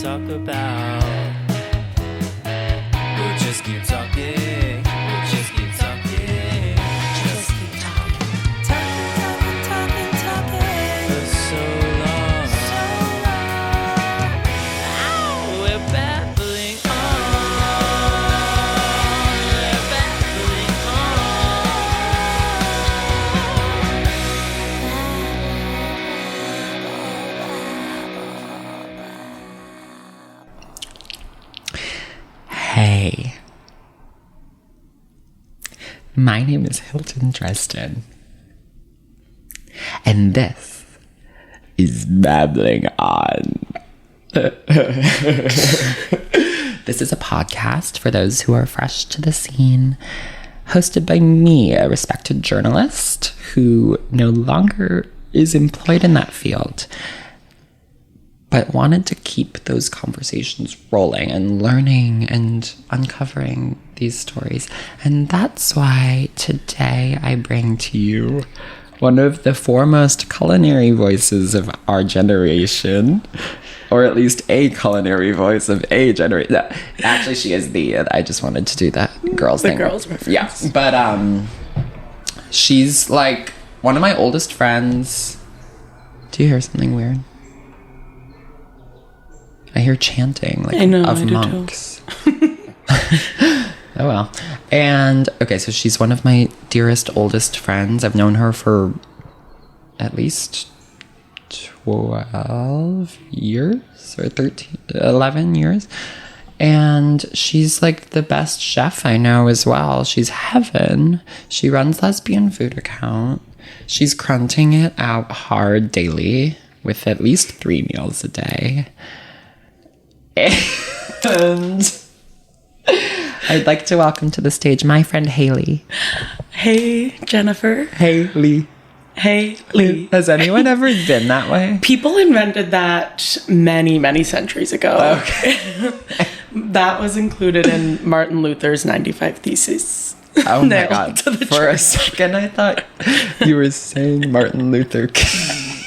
talk about. We'll just keep talking. We'll just keep talking. Just keep talking. Talking. For so long. Oh, we're babbling on. We're babbling on. Hey. My name is Hilton Dresden. And this is Babbling On. This is a podcast for those who are fresh to the scene, hosted by me, a respected journalist who no longer is employed in that field, but wanted to keep those conversations rolling and learning and uncovering these stories. And that's why today I bring to you one of the foremost culinary voices of our generation, or at least a culinary voice of a generation. No, actually, she is I just wanted to do that girls thing. The girls reference. Yeah, but she's like one of my oldest friends. Do you hear something weird? I hear chanting, like, of monks. Oh, well. And, okay, so she's one of my dearest, oldest friends. I've known her for at least 12 years or 11 years. And she's, like, the best chef I know as well. She's heaven. She runs Lesbian Food Account. She's crunching it out hard daily with at least 3 meals a day. And I'd like to welcome to the stage my friend Hayley. Hey, Jennifer. Hayley. Hayley. Has anyone ever been that way? People invented that many, many centuries ago. Okay. That was included in Martin Luther's 95 Theses. Oh my God. For a second, I thought you were saying Martin Luther King.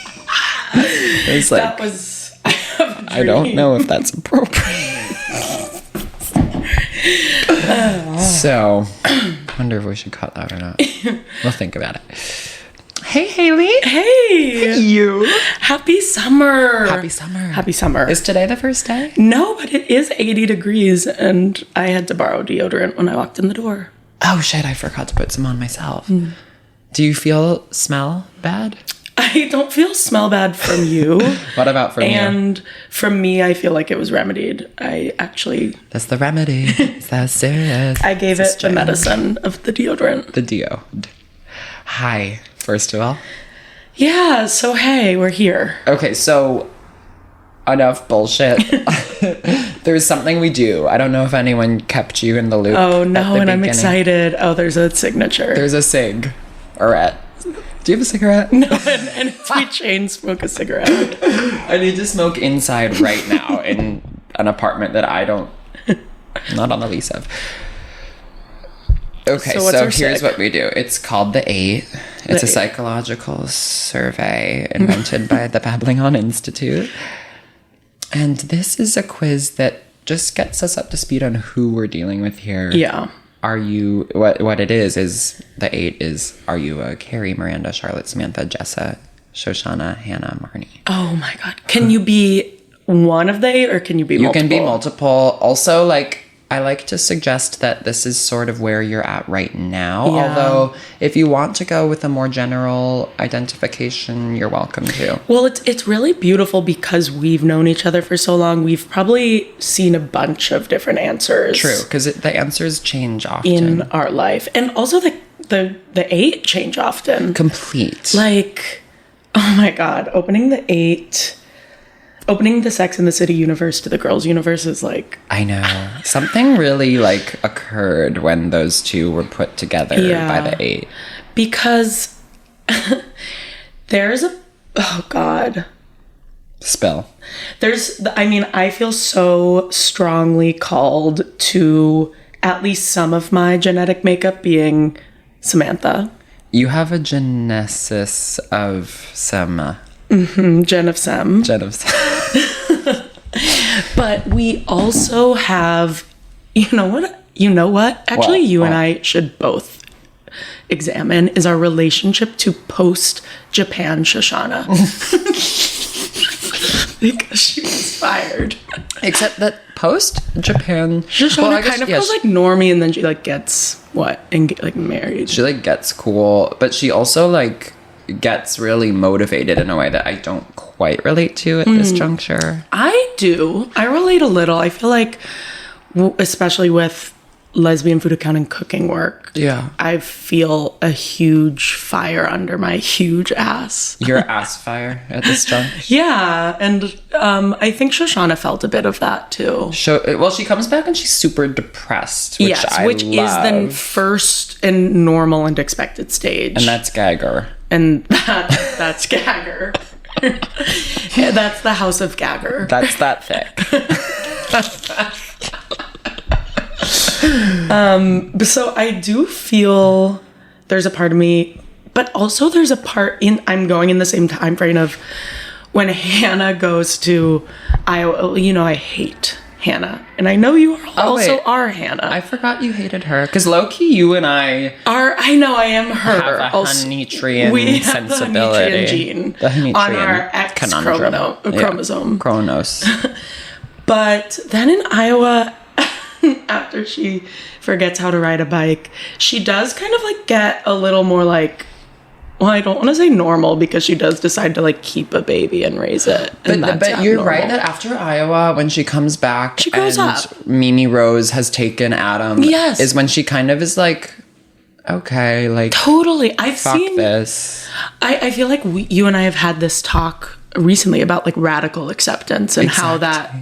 It's like, that was... I don't know if that's appropriate. So, wonder if we should cut that or not. We'll think about it. Hey, Hayley. Hey. You. Happy summer. Happy summer. Happy summer. Is today the first day? No, but it is 80 degrees, and I had to borrow deodorant when I walked in the door. Oh, shit. I forgot to put some on myself. Do you smell bad? I don't smell bad from you. What about from you? And from me, I feel like it was remedied. That's the remedy. It's that serious. I gave it the medicine of the deodorant. The deo. Hi, first of all. Yeah, so hey, we're here. Okay, so enough bullshit. There's something we do. I don't know if anyone kept you in the loop. Oh, no, and I'm excited. Oh, there's a signature. There's a cigarette. Do you have a cigarette? No, and if we chain smoke a cigarette. I need to smoke inside right now in an apartment that I'm not on the lease of. Okay, so here's what we do. It's called The 8. It's a psychological survey invented by the Babbling On Institute. And this is a quiz that just gets us up to speed on who we're dealing with here. Yeah. Are you, what it is The 8 is, are you a Carrie, Miranda, Charlotte, Samantha, Jessa, Shoshana, Hannah, Marnie? Oh my God. Can you be one of the 8 or can you be multiple? You can be multiple. Also, like, I like to suggest that this is sort of where you're at right now. Yeah. Although, if you want to go with a more general identification, you're welcome to. Well, it's really beautiful because we've known each other for so long. We've probably seen a bunch of different answers. True, because the answers change often. In our life. And also the 8 change often. Complete. Like, oh my God, opening the 8... Opening the Sex and the City universe to the girls universe is like... I know. Something really, like, occurred when those two were put together by the 8. Because there's a... Oh, God. Spill. I feel so strongly called to at least some of my genetic makeup being Samantha. You have a genesis of some... Gen of Sem. Gen of Sem. But we also have, you know what? Actually, you and I should both examine is our relationship to post-Japan Shoshana. Because she was fired. Except that post-Japan... Shoshana kind of feels like normie, and then she, like, gets, married. She, like, gets cool, but she also, like, gets really motivated in a way that I don't quite relate to at this juncture. I do. I relate a little. I feel like, especially with Lesbian Food Account and cooking work, I feel a huge fire under my huge ass. Your ass fire at this juncture? Yeah, and I think Shoshana felt a bit of that too. Well, she comes back and she's super depressed, which which is the first and normal and expected stage. And that's Gagger. And that's Gagger. Yeah, that's the House of Gagger. That's that thick. So I do feel there's a part of me, but also there's a part I'm going in the same time frame of when Hannah goes to Iowa. You know, I hate Hannah, and I know you are Hannah. I forgot you hated her, because low-key you and I am her. Have a Honeytrian we sensibility. Have the Honeytrian gene the Honeytrian on our X chromosome. Chronos. But then in Iowa, after she forgets how to ride a bike, she does kind of like get a little more like, well, I don't want to say normal, because she does decide to like keep a baby and raise it. But you're right that after Iowa, when she comes back, she grows up. Mimi Rose has taken Adam. Yes, is when she kind of is like, okay, like totally. I've seen this. I feel like you and I have had this talk recently about like radical acceptance and how that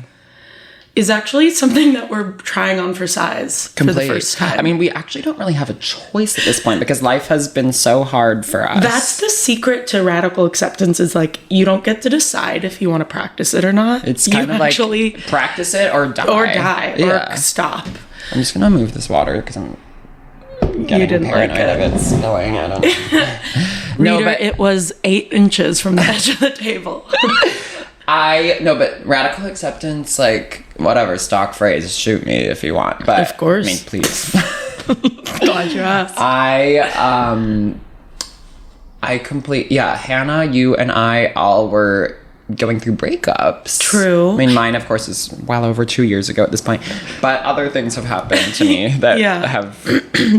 is actually something that we're trying on for size for the first time. I mean, we actually don't really have a choice at this point, because life has been so hard for us. That's the secret to radical acceptance, is like, you don't get to decide if you want to practice it or not. It's kind of like, practice it or die. Or stop. I'm just going to move this water, because I'm getting paranoid of it spilling. I don't know. Reader, it was 8 inches from the edge of the table. But radical acceptance, like, whatever, stock phrase, shoot me if you want. But, of course. I mean, please. Glad you asked. Hannah, you and I all were going through breakups. True. I mean, mine, of course, is well over 2 years ago at this point. But other things have happened to me that have...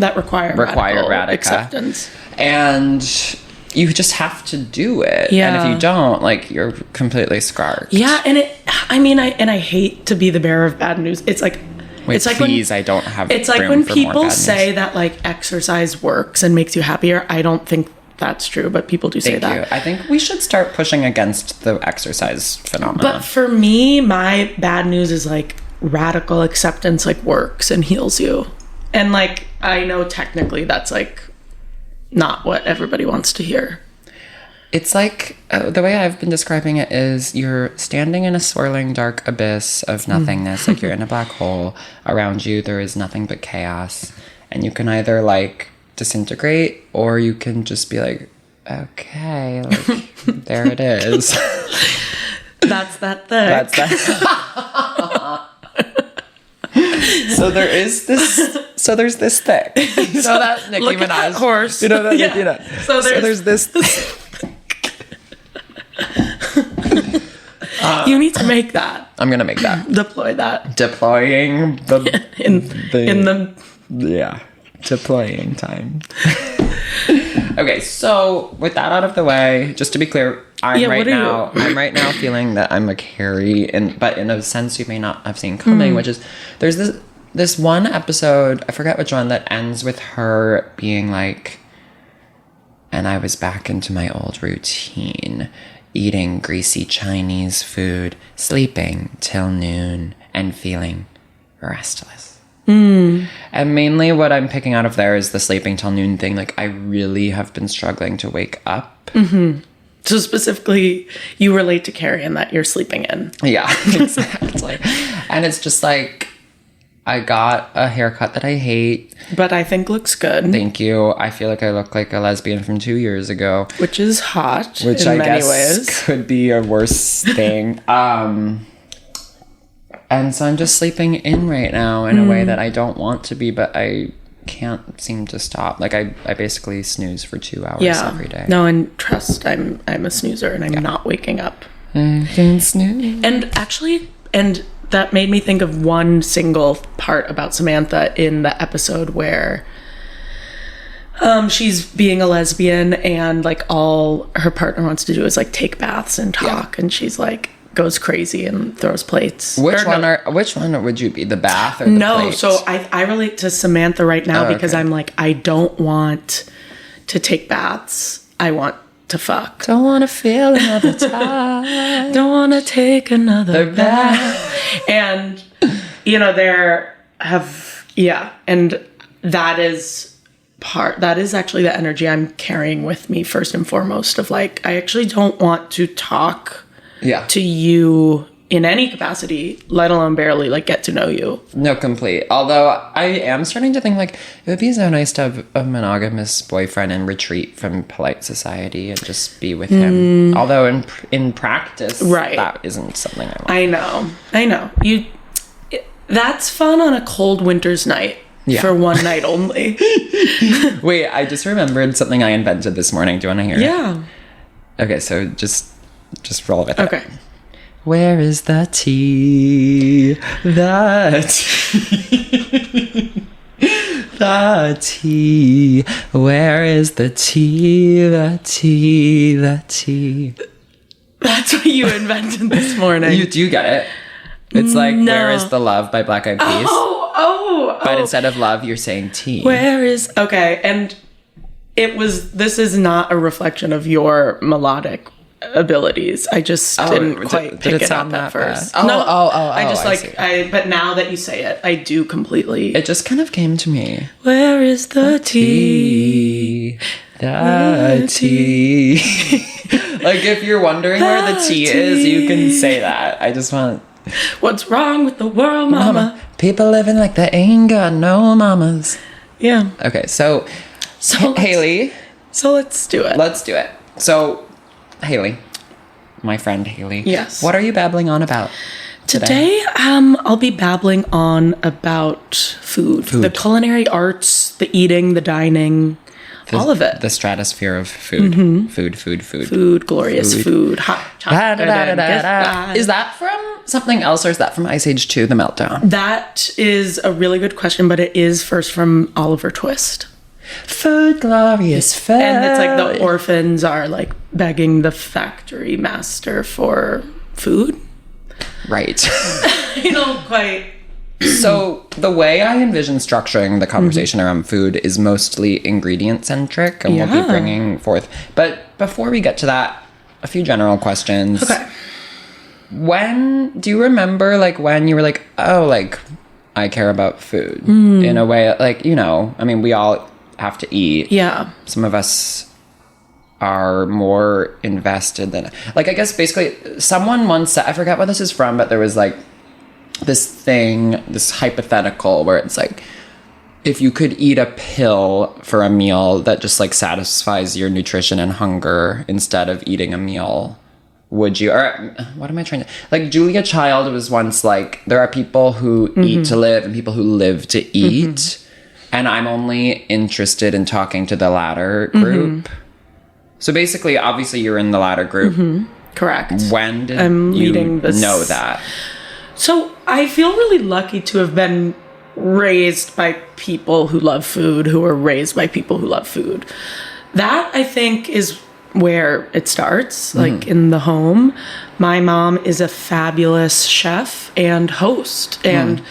that require radical acceptance. And... you just have to do it. Yeah. And if you don't, like, you're completely scarred. Yeah, and I hate to be the bearer of bad news. It's like... Wait, please, I don't have It's like when people say that, like, exercise works and makes you happier. I don't think that's true, but people do say that. Thank you. I think we should start pushing against the exercise phenomenon. But for me, my bad news is, like, radical acceptance, like, works and heals you. And, like, I know technically that's, like... not what everybody wants to hear. It's like, the way I've been describing it is you're standing in a swirling dark abyss of nothingness, like you're in a black hole. Around you, there is nothing but chaos. And you can either, like, disintegrate, or you can just be like, okay, like, there it is. That's that thick. So there's this thick. You know that Nicki Look Minaj? at that horse. You know that? Yeah. You know. So there's this. You need to make that. I'm gonna make that. Deploy that. Deploying the deploying time. Okay, so with that out of the way, just to be clear, I'm right now feeling that I'm a Carrie, but in a sense you may not have seen coming, which is there's this one episode, I forget which one, that ends with her being like, and I was back into my old routine, eating greasy Chinese food, sleeping till noon, and feeling restless. And mainly what I'm picking out of there is the sleeping till noon thing. Like, I really have been struggling to wake up. So specifically, you relate to Carrie in that you're sleeping in. Yeah, exactly. And it's just like, I got a haircut that I hate. But I think looks good. Thank you. I feel like I look like a lesbian from 2 years ago. Which is hot, which in I many guess ways. Could be a worse thing. And so I'm just sleeping in right now in a way that I don't want to be, but I can't seem to stop. Like I basically snooze for 2 hours every day. No, and trust, I'm a snoozer and I'm not waking up. I can snooze. And actually, and that made me think of one single part about Samantha in the episode where she's being a lesbian and like all her partner wants to do is like take baths and talk, and she's like goes crazy and throws plates. Which one would you be, the bath or the plates? So I relate to Samantha right now because I'm like, I don't want to take baths. I want to fuck. Don't want to feel another time. Don't want to take another bath. And and that is actually the energy I'm carrying with me first and foremost, of like, I actually don't want to talk to you in any capacity, let alone barely, like, get to know you. No, complete. Although I am starting to think, like, it would be so nice to have a monogamous boyfriend and retreat from polite society and just be with him. Although in practice, that isn't something I want. I know. That's fun on a cold winter's night. Yeah. For one night only. Wait, I just remembered something I invented this morning. Do you want to hear it? Yeah. Okay, so just roll with it. Okay. Where is the tea? The tea. The tea. Where is the tea? The tea. The tea. That's what you invented this morning. Do you get it? It's like, Where is the Love by Black Eyed Peas. But instead of love, you're saying tea. Okay, and this is not a reflection of your melodic abilities. I just didn't quite pick it up at first. But now that you say it, I do completely. It just kind of came to me. Where is the tea? The tea. Like, if you're wondering where the tea is, you can say that. I just want... What's wrong with the world, mama? People living like they ain't got no mamas. Yeah. Okay, so Hayley. So let's do it. Let's do it. So, Hayley, my friend Hayley. Yes. What are you babbling on about today? I'll be babbling on about food. The culinary arts, the eating, the dining. All of it. The stratosphere of food. Mm-hmm. Food, glorious food. Hot chocolate. Is that from something else, or is that from Ice Age 2, The Meltdown? That is a really good question, but it is first from Oliver Twist. Food, glorious food. And it's like the orphans are like begging the factory master for food. Right. Quite... So the way I envision structuring the conversation around food is mostly ingredient centric, and we'll be bringing forth. But before we get to that, a few general questions. Okay. When do you remember, like, when you were like, oh, like, I care about food in a way, like, I mean, we all have to eat. Yeah. Some of us are more invested than, like, I guess basically someone once said, I forgot what this is from, but there was like this hypothetical where it's like, if you could eat a pill for a meal that just like satisfies your nutrition and hunger instead of eating a meal, would you? Or what am I trying to... Like, Julia Child was once like, there are people who eat to live and people who live to eat. And I'm only interested in talking to the latter group. So basically, obviously, you're in the latter group. Correct. When did you know that? So I feel really lucky to have been raised by people who love food, who were raised by people who love food. That, I think, is where it starts, like in the home. My mom is a fabulous chef and host and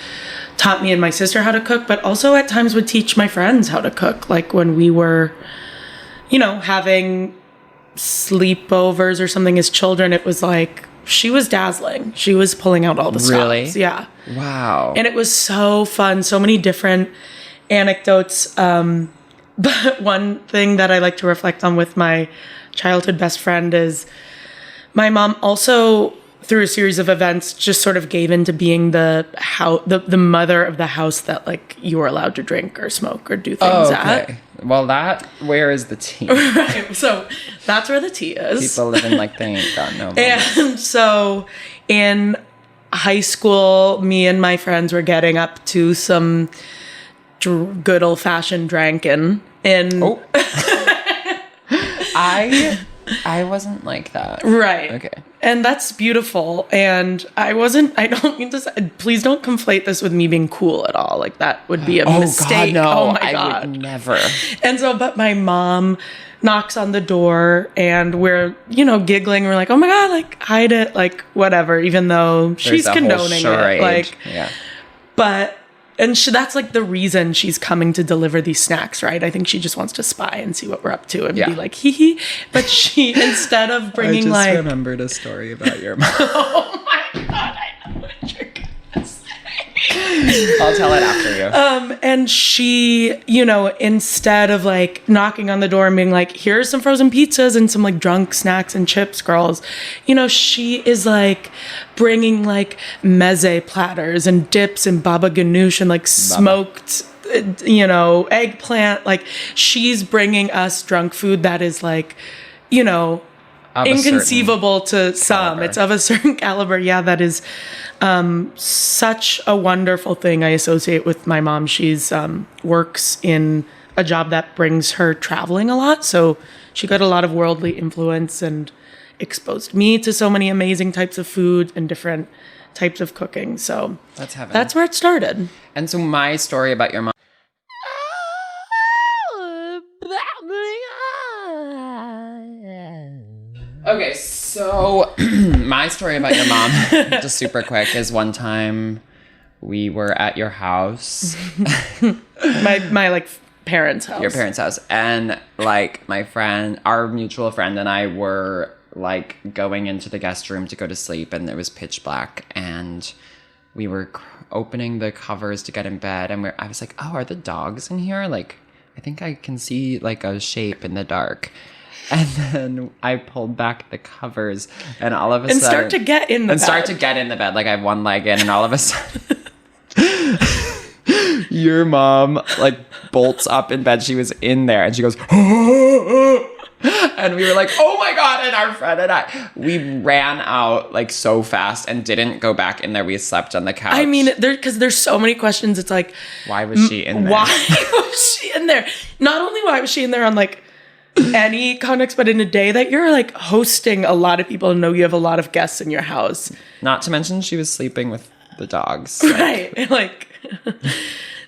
taught me and my sister how to cook, but also at times would teach my friends how to cook. Like when we were, having sleepovers or something as children, it was like, she was dazzling. She was pulling out all the stops. Really? Yeah. Wow. And it was so fun. So many different anecdotes. But one thing that I like to reflect on with my childhood best friend is my mom also, through a series of events, just sort of gave into being the mother of the house that like you were allowed to drink or smoke or do things at. Well, where is the tea? Right. So that's where the tea is. People living like they ain't got no money. And so in high school, me and my friends were getting up to some good old-fashioned drinking. And I wasn't like that. Right. Okay. And that's beautiful. And I don't mean to say, please don't conflate this with me being cool at all. Like, that would be a mistake. God, no. Oh my God. I would never. And so, but my mom knocks on the door and we're, giggling. We're like, oh my God, like, hide it, like, whatever, even though she's condoning it. Like, yeah. But, and that's like the reason she's coming to deliver these snacks, right? I think she just wants to spy and see what we're up to and be like, hee hee. But she, instead of bringing I just remembered a story about your mom. Oh my God, I know what you're gonna say. I'll tell it after you. And she, instead of like knocking on the door and being like, here's some frozen pizzas and some like drunk snacks and chips, girls, she is like bringing like meze platters and dips and baba ganoush and like smoked, eggplant. Like, she's bringing us drunk food that is like, inconceivable to some. It's of a certain caliber. Yeah, that is such a wonderful thing I associate with my mom. She's works in a job that brings her traveling a lot. So she got a lot of worldly influence and exposed me to so many amazing types of food and different types of cooking. So that's heaven. That's where it started. And so my story about your mom. Okay, so my story about your mom, just super quick, is one time we were at your house. my like parents' house. Your parents' house. And like my friend, our mutual friend and I were like going into the guest room to go to sleep, and it was pitch black, and we were opening the covers to get in bed, and I was like, oh, are the dogs in here? Like, I think I can see like a shape in the dark. And then I pulled back the covers, and all of a sudden... start to get in the bed. Like, I have one leg in, and all of a sudden... your mom, like, bolts up in bed. She was in there, and she goes... and we were like, oh my God, and our friend and I... We ran out, like, so fast and didn't go back in there. We slept on the couch. I mean, because there's so many questions. It's like... Why was she in there? Why was she in there? Not only why was she in there on, like... any context, but in a day that you're like hosting a lot of people and know you have a lot of guests in your house. Not to mention she was sleeping with the dogs. Right. Like,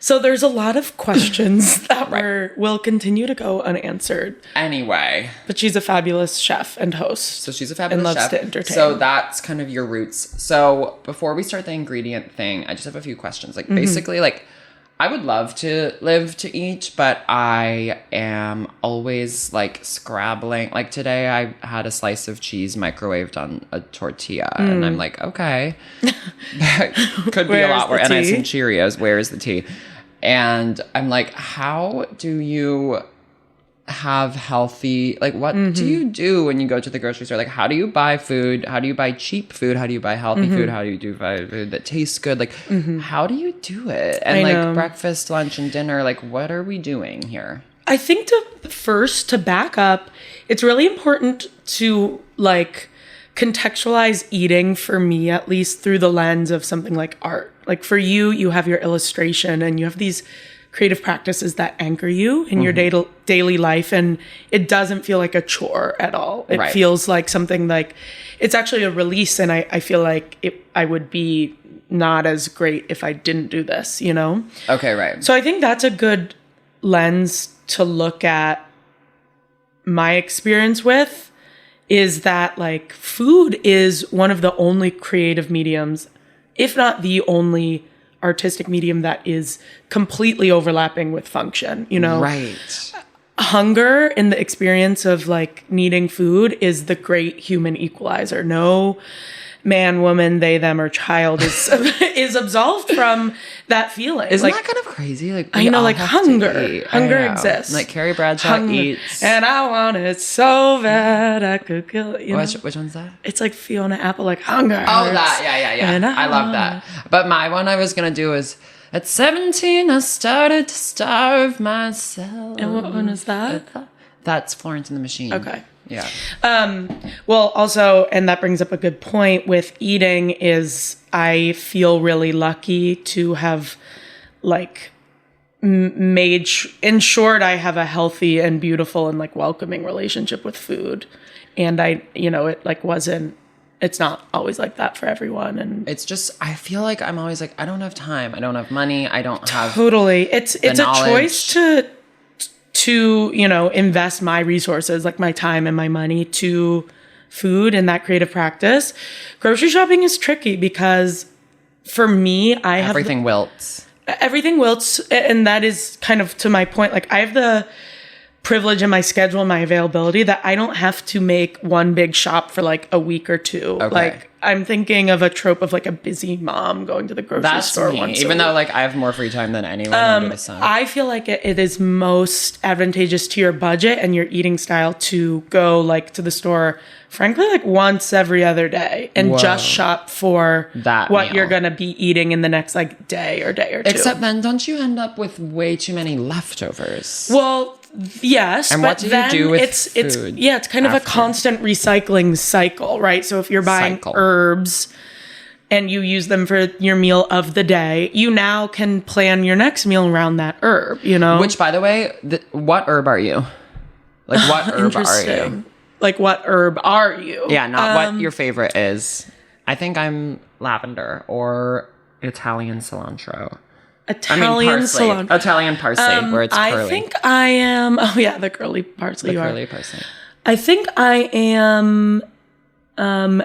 so there's a lot of questions that will continue to go unanswered. Anyway. But she's a fabulous chef and host. So she's a fabulous and loves chef. to entertain. So that's kind of your roots. So before we start the ingredient thing, I just have a few questions. Like, basically, like, I would love to live to eat, but I am always like scrabbling. Like today I had a slice of cheese microwaved on a tortilla and I'm like, okay, could be a lot worse. And I had some Cheerios. Where is the tea? And I'm like, how do you have healthy, like what do you do when you go to the grocery store? Like, how do you buy food? How do you buy cheap food? How do you buy healthy food? How do you buy food that tastes good? Like, how do you do it? And like breakfast, lunch, and dinner, like what are we doing here? I think to back up, it's really important to like contextualize eating, for me at least, through the lens of something like art. Like for you have your illustration and you have these creative practices that anchor you in your daily life, and it doesn't feel like a chore at all. It feels like something like it's actually a release, and I feel like I would be not as great if I didn't do this, Okay, right. So I think that's a good lens to look at my experience with, is that like food is one of the only creative mediums, if not the only artistic medium, that is completely overlapping with function, Right. Hunger in the experience of like needing food is the great human equalizer. No man, woman, they, them, or child is absolved from that feeling. Isn't that kind of crazy? Like, I know, like hunger exists. Like Carrie Bradshaw eats, and I want it so bad I could kill it. Which one's that? It's like Fiona Apple, like hunger. Oh, that, yeah. I love that. But my one I was gonna do is at 17 I started to starve myself. And what one is that? That's Florence and the Machine. Okay. Yeah. Well, also, and that brings up a good point with eating is I feel really lucky to have like made, in short, I have a healthy and beautiful and like welcoming relationship with food. And it like it's not always like that for everyone. And it's just, I feel like I'm always like, I don't have time. I don't have money. I don't have totally. It's a knowledge. choice to invest my resources, like my time and my money to food and that creative practice. Grocery shopping is tricky because for me, everything wilts. Everything wilts. And that is kind of to my point. Like I have the privilege in my schedule and my availability that I don't have to make one big shop for like a week or two. Okay. Like I'm thinking of a trope of like a busy mom going to the grocery store once a even week. though like I have more free time than anyone under the sun. I feel like it is most advantageous to your budget and your eating style to go like to the store, frankly, like once every other day and just shop for that what meal you're going to be eating in the next like day or two. Except then don't you end up with way too many leftovers? Well, yes, and but what do then you do with it's food it's kind of a constant recycling cycle, right? So if you're buying herbs and you use them for your meal of the day, you now can plan your next meal around that herb, Which, by the way, what herb are you? Like, what herb are you? Like, what herb are you? Yeah, not what your favorite is. I think I'm lavender or Italian cilantro. Italian cilantro. Italian parsley, where it's curly. I think I am... Oh, yeah, the curly parsley. The curly parsley. I think I am...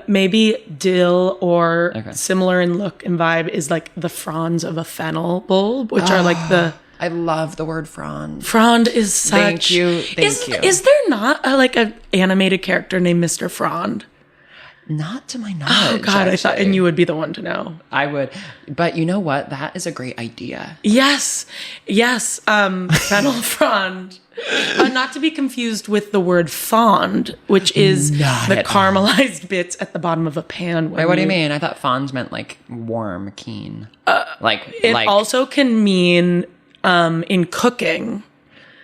maybe dill or similar in look and vibe is like the fronds of a fennel bulb, which are like the... I love the word frond. Frond is such... Thank you. Is there not like an animated character named Mr. Frond? Not to my knowledge. Oh, God, actually. I thought... And you would be the one to know. I would. But you know what? That is a great idea. Yes. Fennel frond. Not to be confused with the word fond, which is the caramelized bits at the bottom of a pan. Wait, what do you mean? I thought fond meant like warm, keen. It also can mean in cooking.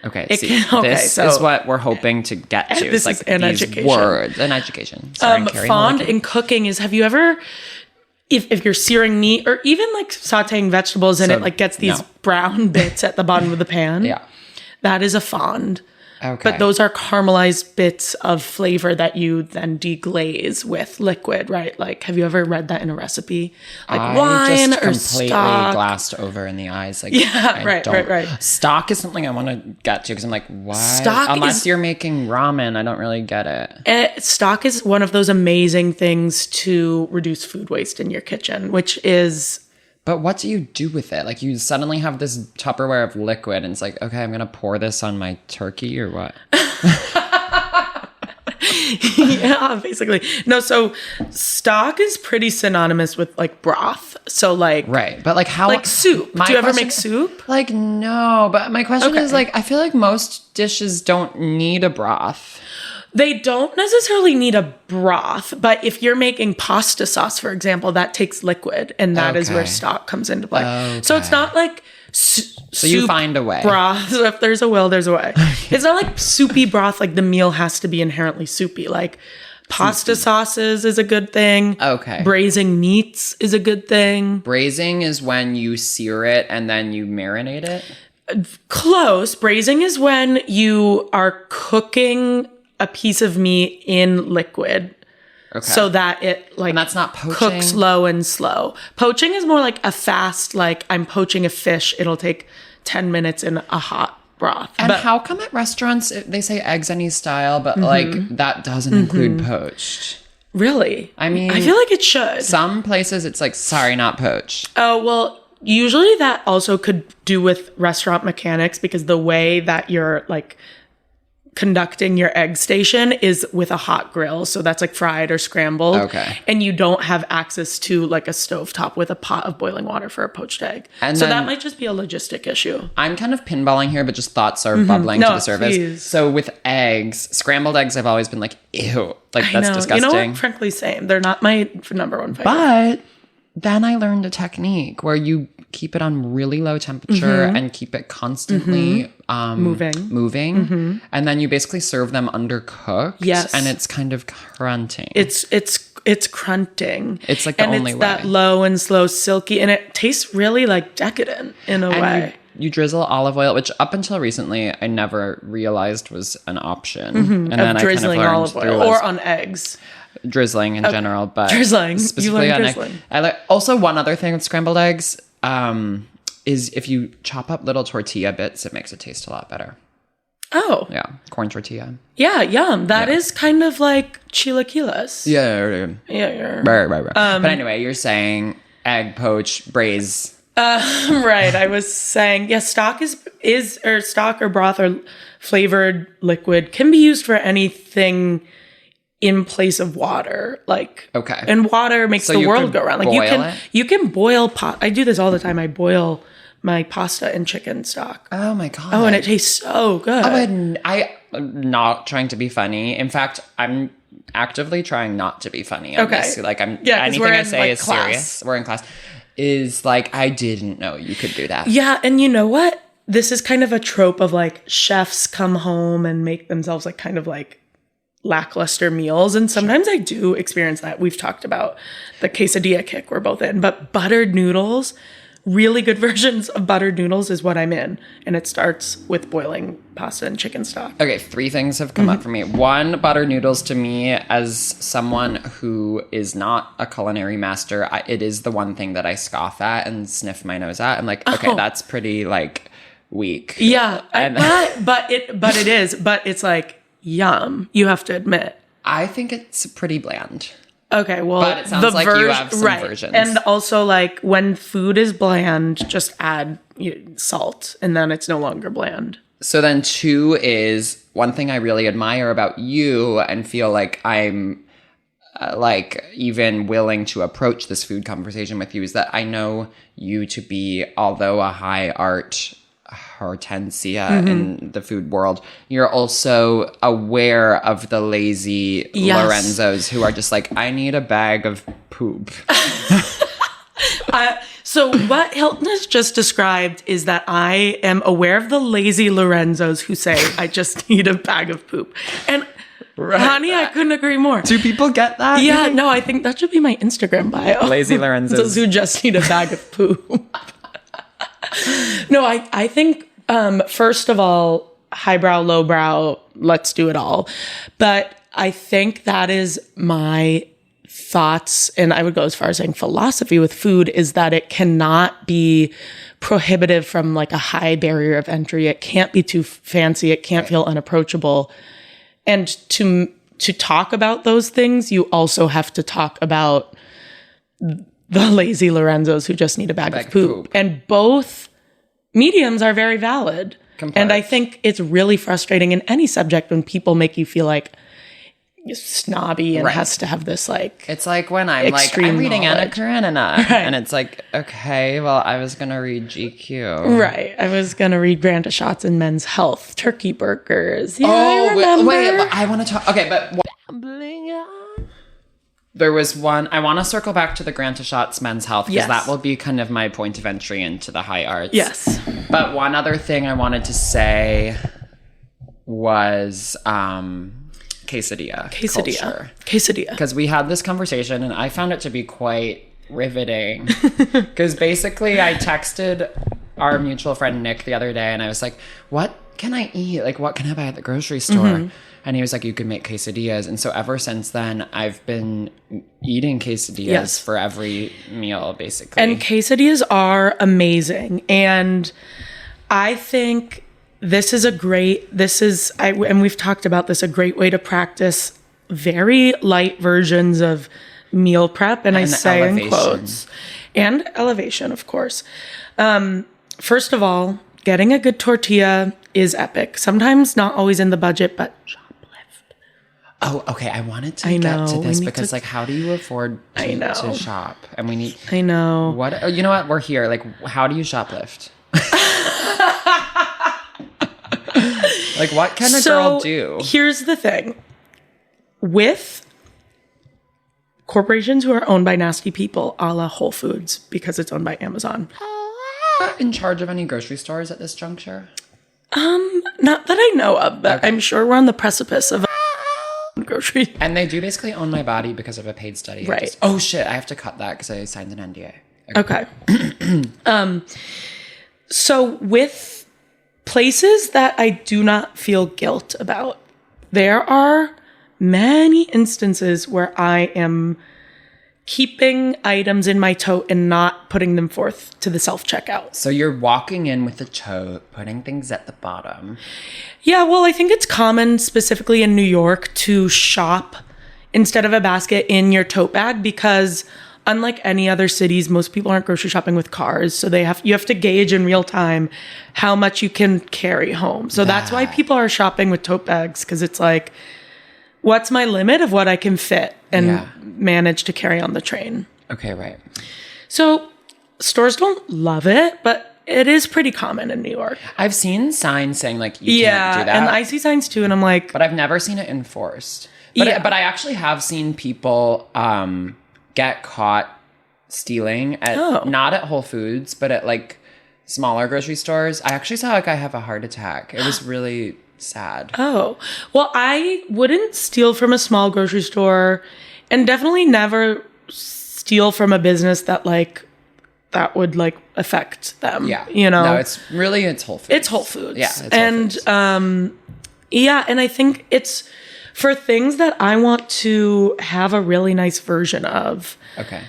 Okay, this is what we're hoping to get to. This like is an these education. words, an education. Sorry, fond in cooking is, have you ever, if you're searing meat or even like sauteing vegetables and it like gets these brown bits at the bottom of the pan? Yeah. That is a fond. Okay. But those are caramelized bits of flavor that you then deglaze with liquid, right? Like, have you ever read that in a recipe? Like wine just or completely stock? Glassed over in the eyes. Like, right. Stock is something I want to get to because I'm like, why? Stock Unless you're making ramen, I don't really get it. Stock is one of those amazing things to reduce food waste in your kitchen, which is... But what do you do with it? Like, you suddenly have this Tupperware of liquid, and it's like, okay, I'm going to pour this on my turkey or what? Yeah, basically. No, so stock is pretty synonymous with, like, broth. So, like... Right, but, like, how... Like soup. Do you ever make soup? Like, no, but my question is, like, I feel like most dishes don't need a broth. They don't necessarily need a broth, but if you're making pasta sauce, for example, that takes liquid, and that is where stock comes into play. Okay. So it's not like so you find a way. Broth. So if there's a will, there's a way. It's not like soupy broth, like the meal has to be inherently soupy. Like pasta sauces is a good thing. Okay. Braising meats is a good thing. Braising is when you sear it and then you marinate it? Close. Braising is when you are cooking a piece of meat in liquid so that it like and that's not poaching. Cooks low and slow. Poaching is more like a fast, like I'm poaching a fish. It'll take 10 minutes in a hot broth. And how come at restaurants they say eggs any style, but like that doesn't include poached? Really? I mean, I feel like it should. Some places it's like, sorry, not poached. Oh, well, usually that also could do with restaurant mechanics because the way that you're like conducting your egg station is with a hot grill. So that's like fried or scrambled. Okay. And you don't have access to like a stovetop with a pot of boiling water for a poached egg. And so that might just be a logistic issue. I'm kind of pinballing here, but just thoughts are bubbling to the surface. Please. So with eggs, scrambled eggs, I've always been like, ew. Like that's disgusting. You know what? Frankly, same. They're not my number one favorite. But then I learned a technique where you keep it on really low temperature and keep it constantly moving. And then you basically serve them undercooked. Yes. And it's kind of crunting. It's crunting. It's like the only way. And it's that low and slow, silky, and it tastes really like decadent in a way. You drizzle olive oil, which up until recently I never realized was an option. And then drizzling I kind olive oil or on eggs. Drizzling in general, but drizzling. Specifically on drizzling. I like also one other thing with scrambled eggs is if you chop up little tortilla bits, it makes it taste a lot better. Oh. Yeah, corn tortilla. Yeah, yum. That is kind of like chilaquiles. Yeah. Right. But anyway, you're saying egg poach, braise. Right. I was saying, stock is stock or broth or flavored liquid can be used for anything in place of water. Like, okay. And water makes the world go round. Like you can boil I do this all the time. I boil my pasta in chicken stock. Oh my God. Oh, and it tastes so good. I'm not trying to be funny. In fact, I'm actively trying not to be funny. Okay. Like anything I say is class. Serious. We're in class. Is like, I didn't know you could do that. Yeah, and you know what? This is kind of a trope of like chefs come home and make themselves like kind of like lackluster meals. And sometimes I do experience that. We've talked about the quesadilla kick we're both in. But buttered noodles, really good versions of buttered noodles is what I'm in. And it starts with boiling pasta and chicken stock. Okay, 3 things have come up for me. 1, buttered noodles to me, as someone who is not a culinary master, it is the one thing that I scoff at and sniff my nose at. I'm like, okay, that's pretty like weak. Yeah, but it is. But it's like, yum, you have to admit. I think it's pretty bland. Okay, well, but it sounds like you have some versions. And also, like, when food is bland, just add salt, and then it's no longer bland. So then 2 is one thing I really admire about you and feel like I'm like even willing to approach this food conversation with you is that I know you to be, although a high art hortensia in the food world, you're also aware of the lazy Lorenzos who are just like, I need a bag of poop. So what Hilton has just described is that I am aware of the lazy Lorenzos who say, I just need a bag of poop. And honey, I couldn't agree more. Do people get that? Yeah, no, I think that should be my Instagram bio. Lazy Lorenzos. Those who just need a bag of poop. No, I think, first of all, highbrow, lowbrow, let's do it all. But I think that is my thoughts, and I would go as far as saying philosophy with food, is that it cannot be prohibitive from like a high barrier of entry. It can't be too fancy. It can't feel unapproachable. And to talk about those things, you also have to talk about the lazy Lorenzos who just need a bag of poop. And both mediums are very valid. And I think it's really frustrating in any subject when people make you feel like snobby and has to have this like, it's like when I'm like, I'm reading Anna Karenina. And it's like, okay, well, I was going to read GQ. Right. I was going to read Granta Shots in Men's Health, turkey burgers. Yeah, I remember. Wait, I want to talk. Okay, but Babbling On. There was one, I want to circle back to the Granta Shots Men's Health because that will be kind of my point of entry into the high arts. Yes. But one other thing I wanted to say was quesadilla culture. Quesadilla. Because we had this conversation and I found it to be quite riveting. Because basically I texted our mutual friend Nick the other day and I was like, what can I eat? Like, what can I buy at the grocery store? And he was like, you can make quesadillas. And so ever since then, I've been eating quesadillas for every meal, basically. And quesadillas are amazing. And I think this is and we've talked about this, a great way to practice very light versions of meal prep. And I say elevation. In quotes. And elevation, of course. First of all, getting a good tortilla is epic. Sometimes not always in the budget, but shoplift. Oh, okay. I wanted to get to this because, like, how do you afford to shop? And we need. I know. What? Oh, you know what? We're here. Like, how do you shoplift? Like, what can a girl do? Here's the thing. With corporations who are owned by nasty people, a la Whole Foods, because it's owned by Amazon. In charge of any grocery stores at this juncture? Not that I know of, but okay. I'm sure we're on the precipice of grocery. And they do basically own my body because of a paid study. Right. Oh shit, I have to cut that because I signed an NDA. Okay. So with places that I do not feel guilt about, there are many instances where I am keeping items in my tote and not putting them forth to the self-checkout. So you're walking in with the tote, putting things at the bottom. Yeah, well, I think it's common, specifically in New York, to shop instead of a basket in your tote bag because unlike any other cities, most people aren't grocery shopping with cars. So you have to gauge in real time how much you can carry home. So that's why people are shopping with tote bags, because it's like, what's my limit of what I can fit and manage to carry on the train? Okay, right. So stores don't love it, but it is pretty common in New York. I've seen signs saying like, you can't do that. And I see signs too, and I'm like... But I've never seen it enforced. But I actually have seen people get caught stealing at, not at Whole Foods, but at like smaller grocery stores. I actually saw a guy have a heart attack. It was really... sad. Oh, well, I wouldn't steal from a small grocery store and definitely never steal from a business that would like affect them. Yeah. You know? No, it's Whole Foods. It's Whole Foods. Yeah. It's and, Whole Foods. And I think it's for things that I want to have a really nice version of. Okay.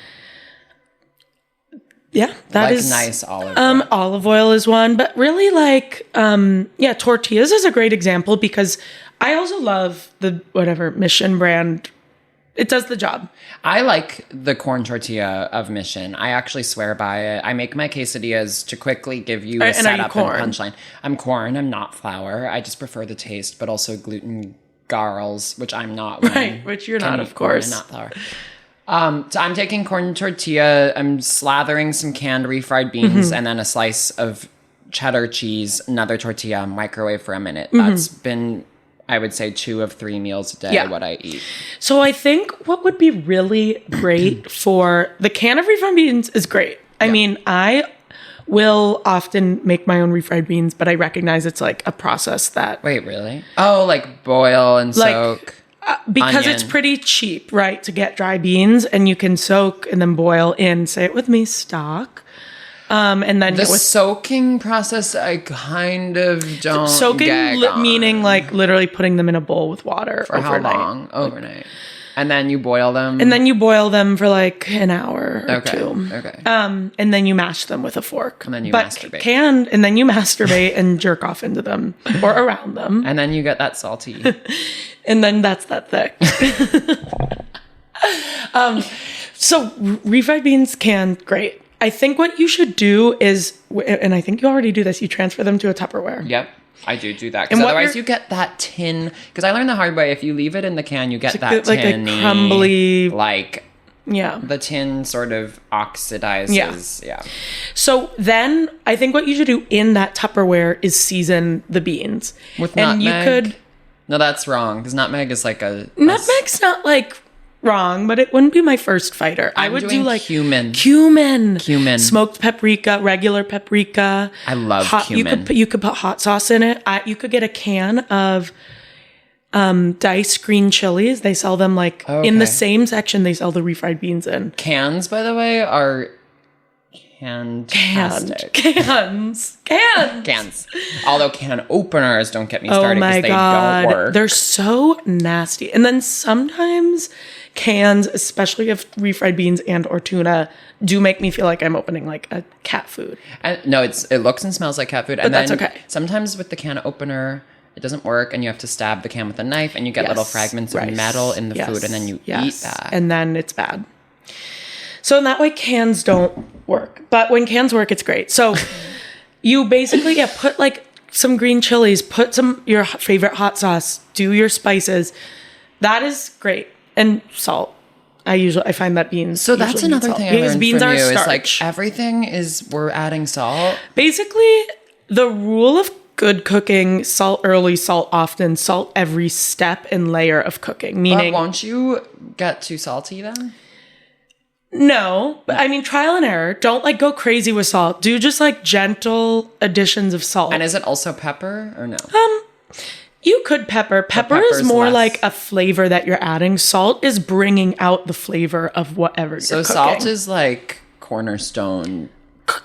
Yeah, that is nice olive oil. Olive oil is one, but really tortillas is a great example because I also love the Mission brand. It does the job. I like the corn tortilla of Mission. I actually swear by it. I make my quesadillas to quickly give you a setup and punchline. I'm corn. I'm not flour. I just prefer the taste, but also gluten garls, which I'm not. Right, which you're not, of course. Not flour. So I'm taking corn tortilla, I'm slathering some canned refried beans and then a slice of cheddar cheese, another tortilla, microwave for a minute. That's been, I would say, 2 of 3 meals a day what I eat. So I think what would be really great for the can of refried beans is great. I mean, I will often make my own refried beans, but I recognize it's like a process that... Wait, really? Oh, like boil and soak... because onion. It's pretty cheap, right, to get dry beans, and you can soak and then boil in, say it with me, stock. And then the soaking process, I kind of don't soaking gag meaning like literally putting them in a bowl with water for overnight. How long? Overnight. And then you boil them? And then you boil them for like an hour or 2. Okay. And then you mash them with a fork. And then you masturbate. And then you masturbate and jerk off into them or around them. And then you get that salty. And then that's that thick. So refried beans great. I think what you should do is, and I think you already do this, you transfer them to a Tupperware. Yep. I do that. Because otherwise you get that tin. Because I learned the hard way. If you leave it in the can, you get that like tinny, a crumbly... the tin sort of oxidizes. Yeah. So then I think what you should do in that Tupperware is season the beans. With nutmeg? No, that's wrong. Because nutmeg is like a... Nutmeg's not like... wrong, but it wouldn't be my first fighter. I would do like cumin, smoked paprika, regular paprika. I love cumin. You could put hot sauce in it. You could get a can of diced green chilies. They sell them in the same section they sell the refried beans in. Cans, by the way, are fantastic. Cans. Although can openers, don't get me started because they don't work. They're so nasty. And then sometimes cans, especially of refried beans and or tuna, do make me feel like I'm opening like a cat food. No, it looks and smells like cat food. But that's okay. Sometimes with the can opener, it doesn't work and you have to stab the can with a knife and you get little fragments of metal in the food and then you eat that. And then it's bad. So in that way, cans don't work. But when cans work, it's great. So you basically, put like some green chilies, put your favorite hot sauce, do your spices. That is great. And salt. I find that beans. So that's another thing I learned beans from are you starch. is like everything we're adding salt. Basically, the rule of good cooking, salt early, salt often, salt every step and layer of cooking. Meaning, but won't you get too salty then? No, but I mean, trial and error. Don't like go crazy with salt. Do just like gentle additions of salt. And is it also pepper or no? You could pepper. Pepper is more like a flavor that you're adding. Salt is bringing out the flavor of whatever you're cooking. So salt is like cornerstone.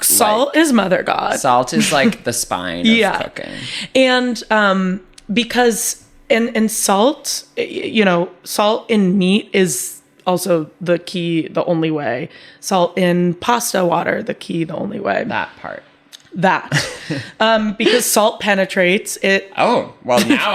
Salt is mother god. Salt is like the spine of cooking. And because and salt, you know, salt in meat is also the key, the only way. Salt in pasta water, the key, the only way. That part. Because salt penetrates it. Oh, well now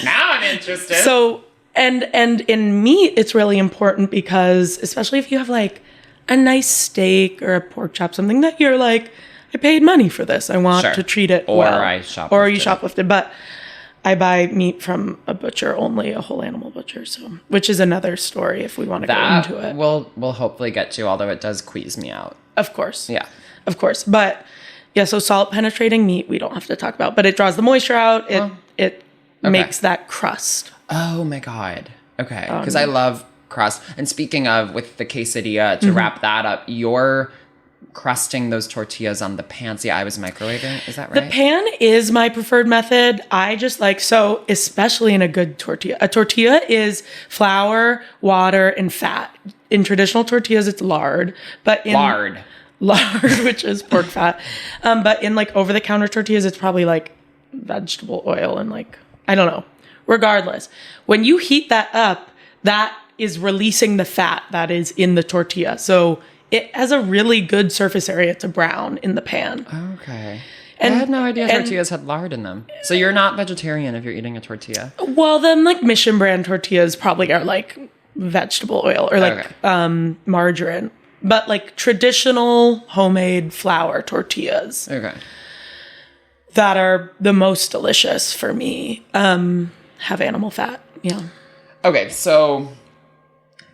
I'm interested. So and in meat it's really important because especially if you have like a nice steak or a pork chop, something that you're like, I paid money for this, I want to treat it well. Or you shoplifted. But I buy meat from a butcher only, a whole animal butcher, so which is another story if we want to go into it. We'll hopefully get to, although it does quease me out. Of course. Yeah. Of course. But yeah, so salt penetrating meat, we don't have to talk about, but it draws the moisture out. It makes that crust. Oh my God. Okay. Because I love crust. And speaking of, with the quesadilla, to wrap that up, you're crusting those tortillas on the pan. See, I was microwaving. Is that right? The pan is my preferred method. I just like, so especially in a good tortilla. A tortilla is flour, water, and fat. In traditional tortillas, it's lard. But in lard, which is pork fat. But in like over-the-counter tortillas, it's probably like vegetable oil and like, I don't know. Regardless, when you heat that up, that is releasing the fat that is in the tortilla. So it has a really good surface area to brown in the pan. Okay. And I had no idea tortillas had lard in them. So you're not vegetarian if you're eating a tortilla? Well, then like Mission brand tortillas probably are like vegetable oil or like margarine. But like traditional homemade flour tortillas. Okay. That are the most delicious for me. Have animal fat. Yeah. Okay, so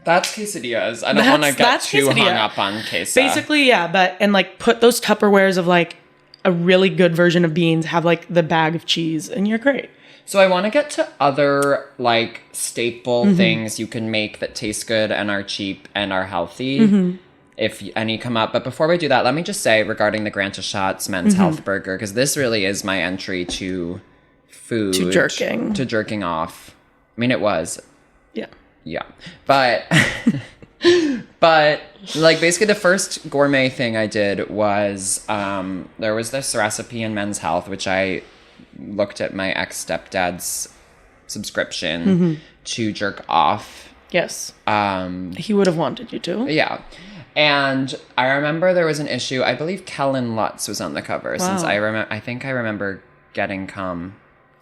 that's quesadillas. I don't want to get too hung up on queso. Basically, yeah, and like put those Tupperwares of like a really good version of beans, have like the bag of cheese, and you're great. So I want to get to other like staple things you can make that taste good and are cheap and are healthy. If any come up. But before we do that, let me just say regarding the Granta Shots Men's Health Burger, because this really is my entry to food. To jerking off. I mean, it was. Yeah. But, like, basically the first gourmet thing I did was, there was this recipe in Men's Health, which I looked at my ex-stepdad's subscription to jerk off. Yes. He would have wanted you to. Yeah. And I remember there was an issue. I believe Kellen Lutz was on the cover. Since I think I remember getting cum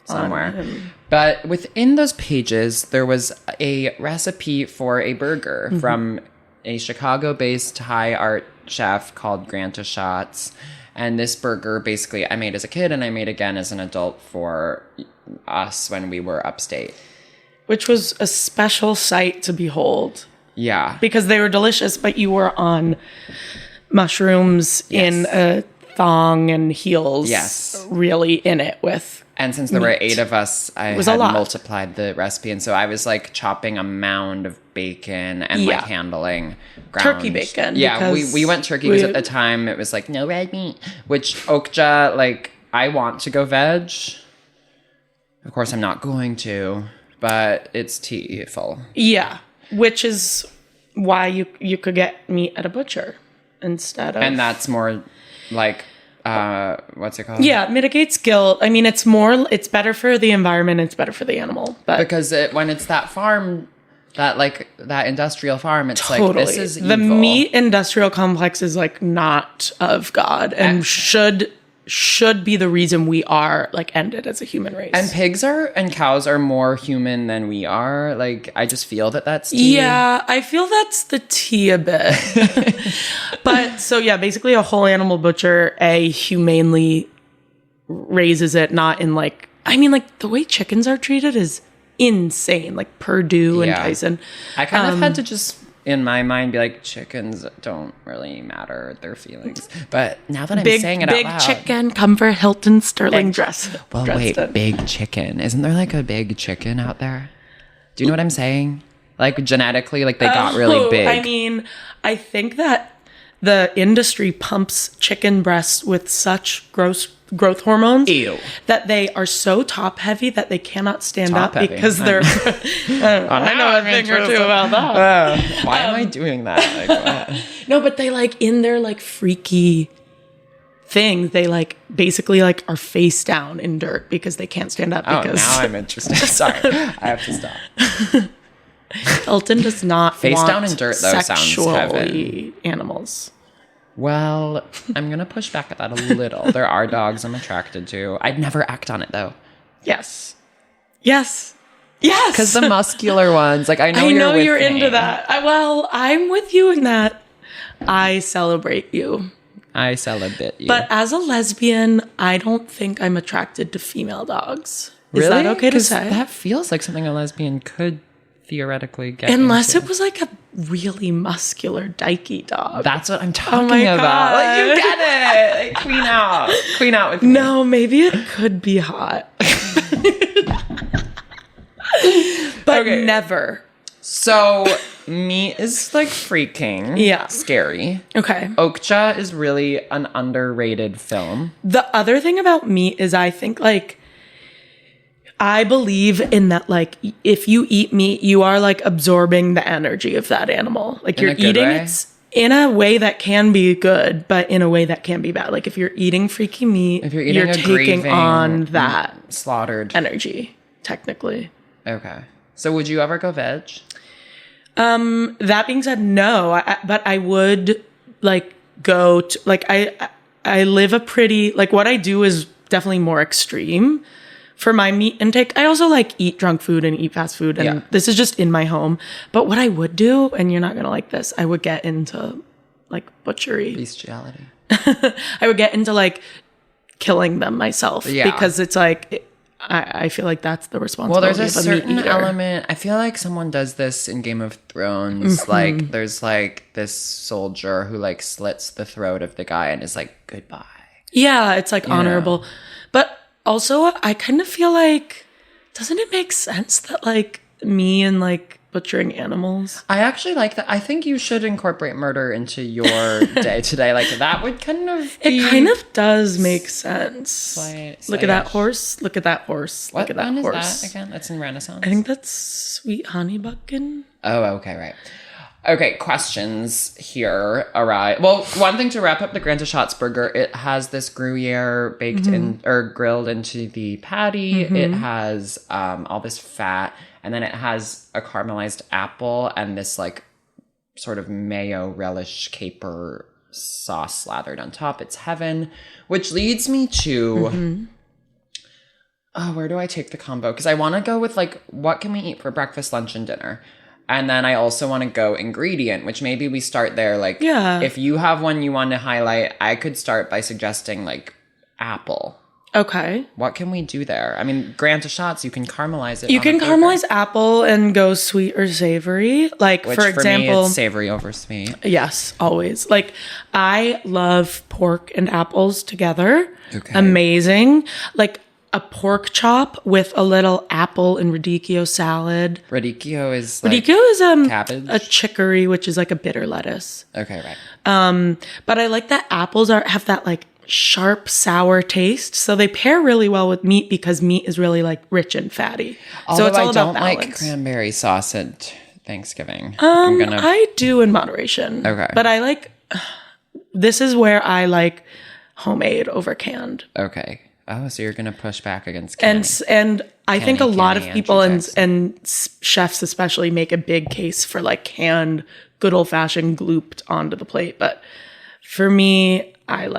somewhere. But within those pages, there was a recipe for a burger from a Chicago-based Thai art chef called Granta Shots. And this burger, basically, I made as a kid and I made again as an adult for us when we were upstate. Which was a special sight to behold. Yeah. Because they were delicious, but you were on mushrooms in a thong and heels. Yes. Really in it with And since there were 8 of us, I had multiplied the recipe. And so I was like chopping a mound of bacon and like handling ground turkey bacon. Yeah, we went turkey because at the time it was like no red meat, which Okja, like I want to go veg. Of course, I'm not going to, but it's tea-ful. Yeah, which is why you could get meat at a butcher instead of... And that's more like... what's it called? Yeah, mitigates guilt. I mean, it's better for the environment. It's better for the animal. But because when it's that farm, that industrial farm, it's totally. Like, this is evil. The meat industrial complex is like not of God and should be the reason we are like ended as a human race. And pigs and cows are more human than we are. Like, I just feel that's tea. Yeah, I feel that's the tea a bit. But so yeah, basically a whole animal butcher humanely raises it, not in like, I mean, like the way chickens are treated is insane. Like Purdue and Tyson. I kind of had to just in my mind be like, chickens don't really matter their feelings. But now that I'm saying it out loud. Big chicken, Comfort Hilton Sterling dress. Well, wait, big chicken. Isn't there like a big chicken out there? Do you know what I'm saying? Like genetically, like they got really big. I mean, I think that the industry pumps chicken breasts with such growth hormones that they are so top heavy that they cannot stand up because they're I know a thing or two about that. Why am I doing that? Like, what? No, but they like in their like freaky thing, they like basically like are face down in dirt because they can't stand up because now I'm interested. Sorry, I have to stop. Elton does not face want down in dirt though sounds heaven. Animals. Well, I'm gonna push back at that a little. There are dogs I'm attracted to. I'd never act on it though. Yes. Because the muscular ones, like I know you're into that. I'm with you in that. I celebrate you. I celebrate you. But as a lesbian, I don't think I'm attracted to female dogs. Is really? that okay to say? That feels like something a lesbian could theoretically get unless into. It was like a really muscular dykey dog. That's what I'm talking about. God. Like you get it. Like, queen out with me. No, maybe it could be hot. But never. So meat is like freaking scary. Okay. Okja is really an underrated film. The other thing about meat is I think like I believe in that, like, if you eat meat, you are, like, absorbing the energy of that animal. Like, you're eating it in a way that can be good, but in a way that can be bad. Like, if you're eating freaky meat, if you're taking on that slaughtered energy, technically. Okay. So would you ever go veg? That being said, no. But I would, like, go to, like, I live a pretty, like, what I do is definitely more extreme. For my meat intake, I also like eat junk food and eat fast food, and this is just in my home. But what I would do, and you're not gonna like this, I would get into like butchery, bestiality. I would get into like killing them myself because it's like I feel like that's the responsibility. Well, there's a certain meat element. I feel like someone does this in Game of Thrones. Mm-hmm. Like there's like this soldier who like slits the throat of the guy and is like goodbye. Yeah, it's like honorable, but. Also, I kind of feel like, doesn't it make sense that, like, me and, like, butchering animals? I actually like that. I think you should incorporate murder into your day today. Like, that would kind of be... It kind of does make sense. Look at that horse. Look at that horse. Look at that horse. What is that again? That's in Renaissance? I think that's Sweet Honey Buckin. Oh, okay, right. Okay, questions here arrive. Well, one thing to wrap up the Granta Schatz burger, it has this Gruyere baked in or grilled into the patty. Mm-hmm. It has all this fat, and then it has a caramelized apple and this like sort of mayo relish caper sauce slathered on top. It's heaven, which leads me to where do I take the combo? Because I want to go with like what can we eat for breakfast, lunch, and dinner? And then I also want to go ingredient, which maybe we start there. Like, if you have one you want to highlight, I could start by suggesting, like, apple. Okay. What can we do there? I mean, Granta Schatz, you can caramelize it. You can caramelize apple and go sweet or savory. Like, which for example... me, it's savory over sweet. Yes, always. Like, I love pork and apples together. Okay. Amazing. Like... a pork chop with a little apple and radicchio salad. Radicchio is cabbage? A chicory, which is like a bitter lettuce. Okay, right. But I like that apples have that like sharp, sour taste. So they pair really well with meat because meat is really like rich and fatty. Although so it's all about balance. I don't like cranberry sauce at Thanksgiving. I do in moderation. Okay. But I like, this is where I like homemade over canned. Okay. Oh, so you're going to push back against canning. And I think a lot of people and chefs especially make a big case for like canned, good old fashioned glooped onto the plate. But for me, I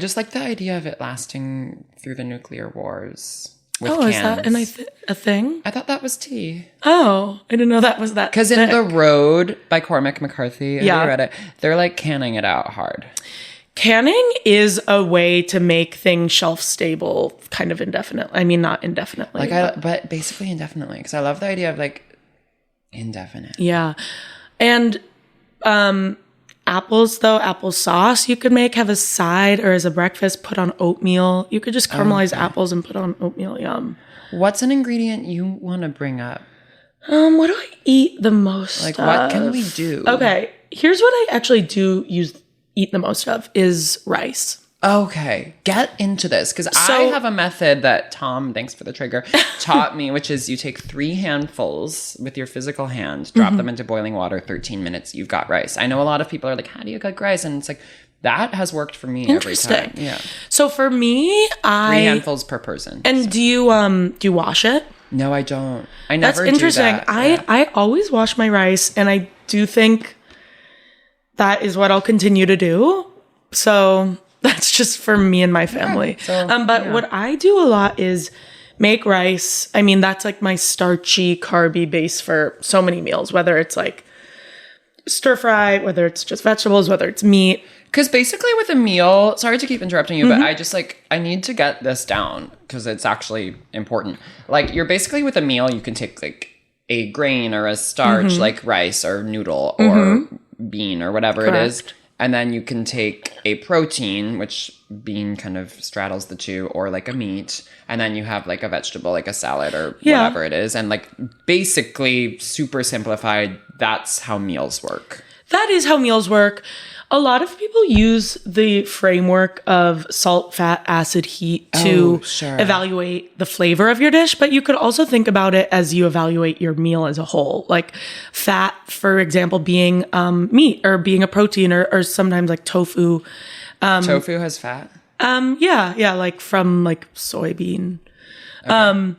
just like the idea of it lasting through the nuclear wars. With cans. Is that a thing? I thought that was tea. Oh, I didn't know that was that. Because in The Road by Cormac McCarthy, have you read it? They're like canning it out hard. Canning is a way to make things shelf stable kind of indefinitely. I mean, not indefinitely. But basically indefinitely. Because I love the idea of like indefinite. Yeah. And apples, though, apple sauce you could have a side or as a breakfast, put on oatmeal. You could just caramelize apples and put on oatmeal. Yum. What's an ingredient you want to bring up? What do I eat the most Like, of? what can we do? Okay, here's what I actually eat the most of is rice. Okay, get into this, because I have a method that Tom, thanks for the trigger, taught me, which is you take 3 handfuls with your physical hand, drop them into boiling water, 13 minutes, you've got rice. I know a lot of people are like, how do you cook rice? And it's like, that has worked for me every time. Yeah. So for me, 3 handfuls per person. And do you wash it? No, I don't. I never That's interesting. do that. I always wash my rice, and I do think that is what I'll continue to do. So that's just for me and my family. Okay. So, but what I do a lot is make rice. I mean, that's like my starchy, carby base for so many meals, whether it's like stir fry, whether it's just vegetables, whether it's meat. Because basically with a meal, sorry to keep interrupting you, but I need to get this down because it's actually important. Like, you're basically with a meal, you can take like a grain or a starch, like rice or noodle or bean or whatever it is. And then you can take a protein, which bean kind of straddles the two, or like a meat. And then you have like a vegetable, like a salad or whatever it is. And like basically super simplified, that's how meals work. That is how meals work. A lot of people use the framework of salt, fat, acid, heat to evaluate the flavor of your dish, but you could also think about it as you evaluate your meal as a whole. Like fat, for example, being meat or being a protein or sometimes like tofu. Tofu has fat? Yeah, like from like soybean. Okay.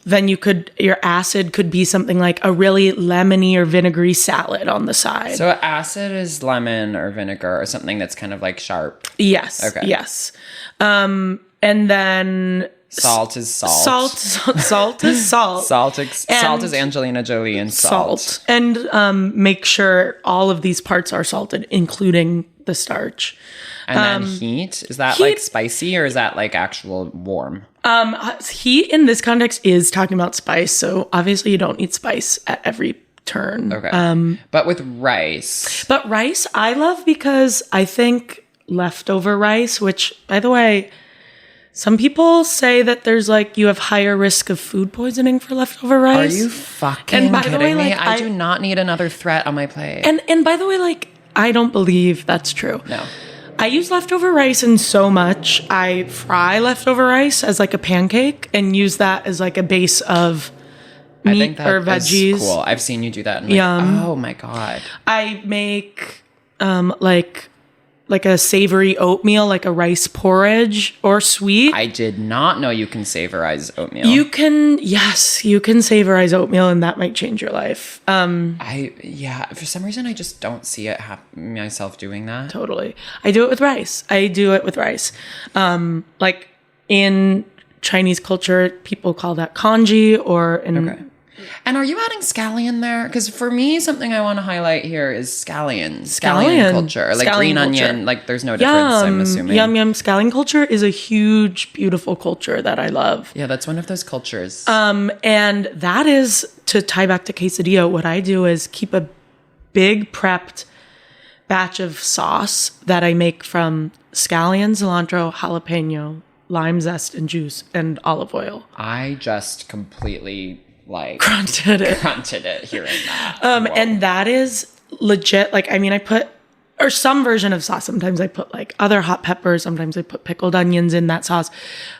Then your acid could be something like a really lemony or vinegary salad on the side. So acid is lemon or vinegar or something that's kind of like sharp. Yes. Okay. Yes. And then salt is salt. Salt is salt. Salt is Angelina Jolie and salt. And make sure all of these parts are salted, including the starch. And then heat, is that like spicy or is that like actual warm? Heat in this context is talking about spice. So obviously you don't need spice at every turn. Okay. But with rice. But rice I love because I think leftover rice, which by the way, some people say that there's like you have higher risk of food poisoning for leftover rice. Are you fucking kidding me? I do not need another threat on my plate. And by the way, like I don't believe that's true. No. I use leftover rice in so much. I fry leftover rice as like a pancake and use that as like a base of meat or veggies. Cool. I've seen you do that. And oh my God. I make like a savory oatmeal, like a rice porridge or sweet. I did not know you can savorize oatmeal. You can savorize oatmeal and that might change your life. For some reason I just don't see it myself doing that. Totally. I do it with rice. Like in Chinese culture, people call that congee or in And are you adding scallion there? Because for me, something I want to highlight here is scallion. Scallion culture. Like scallion green culture. Onion. Like there's no difference, I'm assuming. Yum. Scallion culture is a huge, beautiful culture that I love. Yeah, that's one of those cultures. And that is, to tie back to quesadilla, what I do is keep a big prepped batch of sauce that I make from scallion, cilantro, jalapeno, lime zest and juice, and olive oil. I just completely... grunted it hearing that. And that is legit. Like, I mean, I put, or some version of sauce. Sometimes I put like other hot peppers. Sometimes I put pickled onions in that sauce.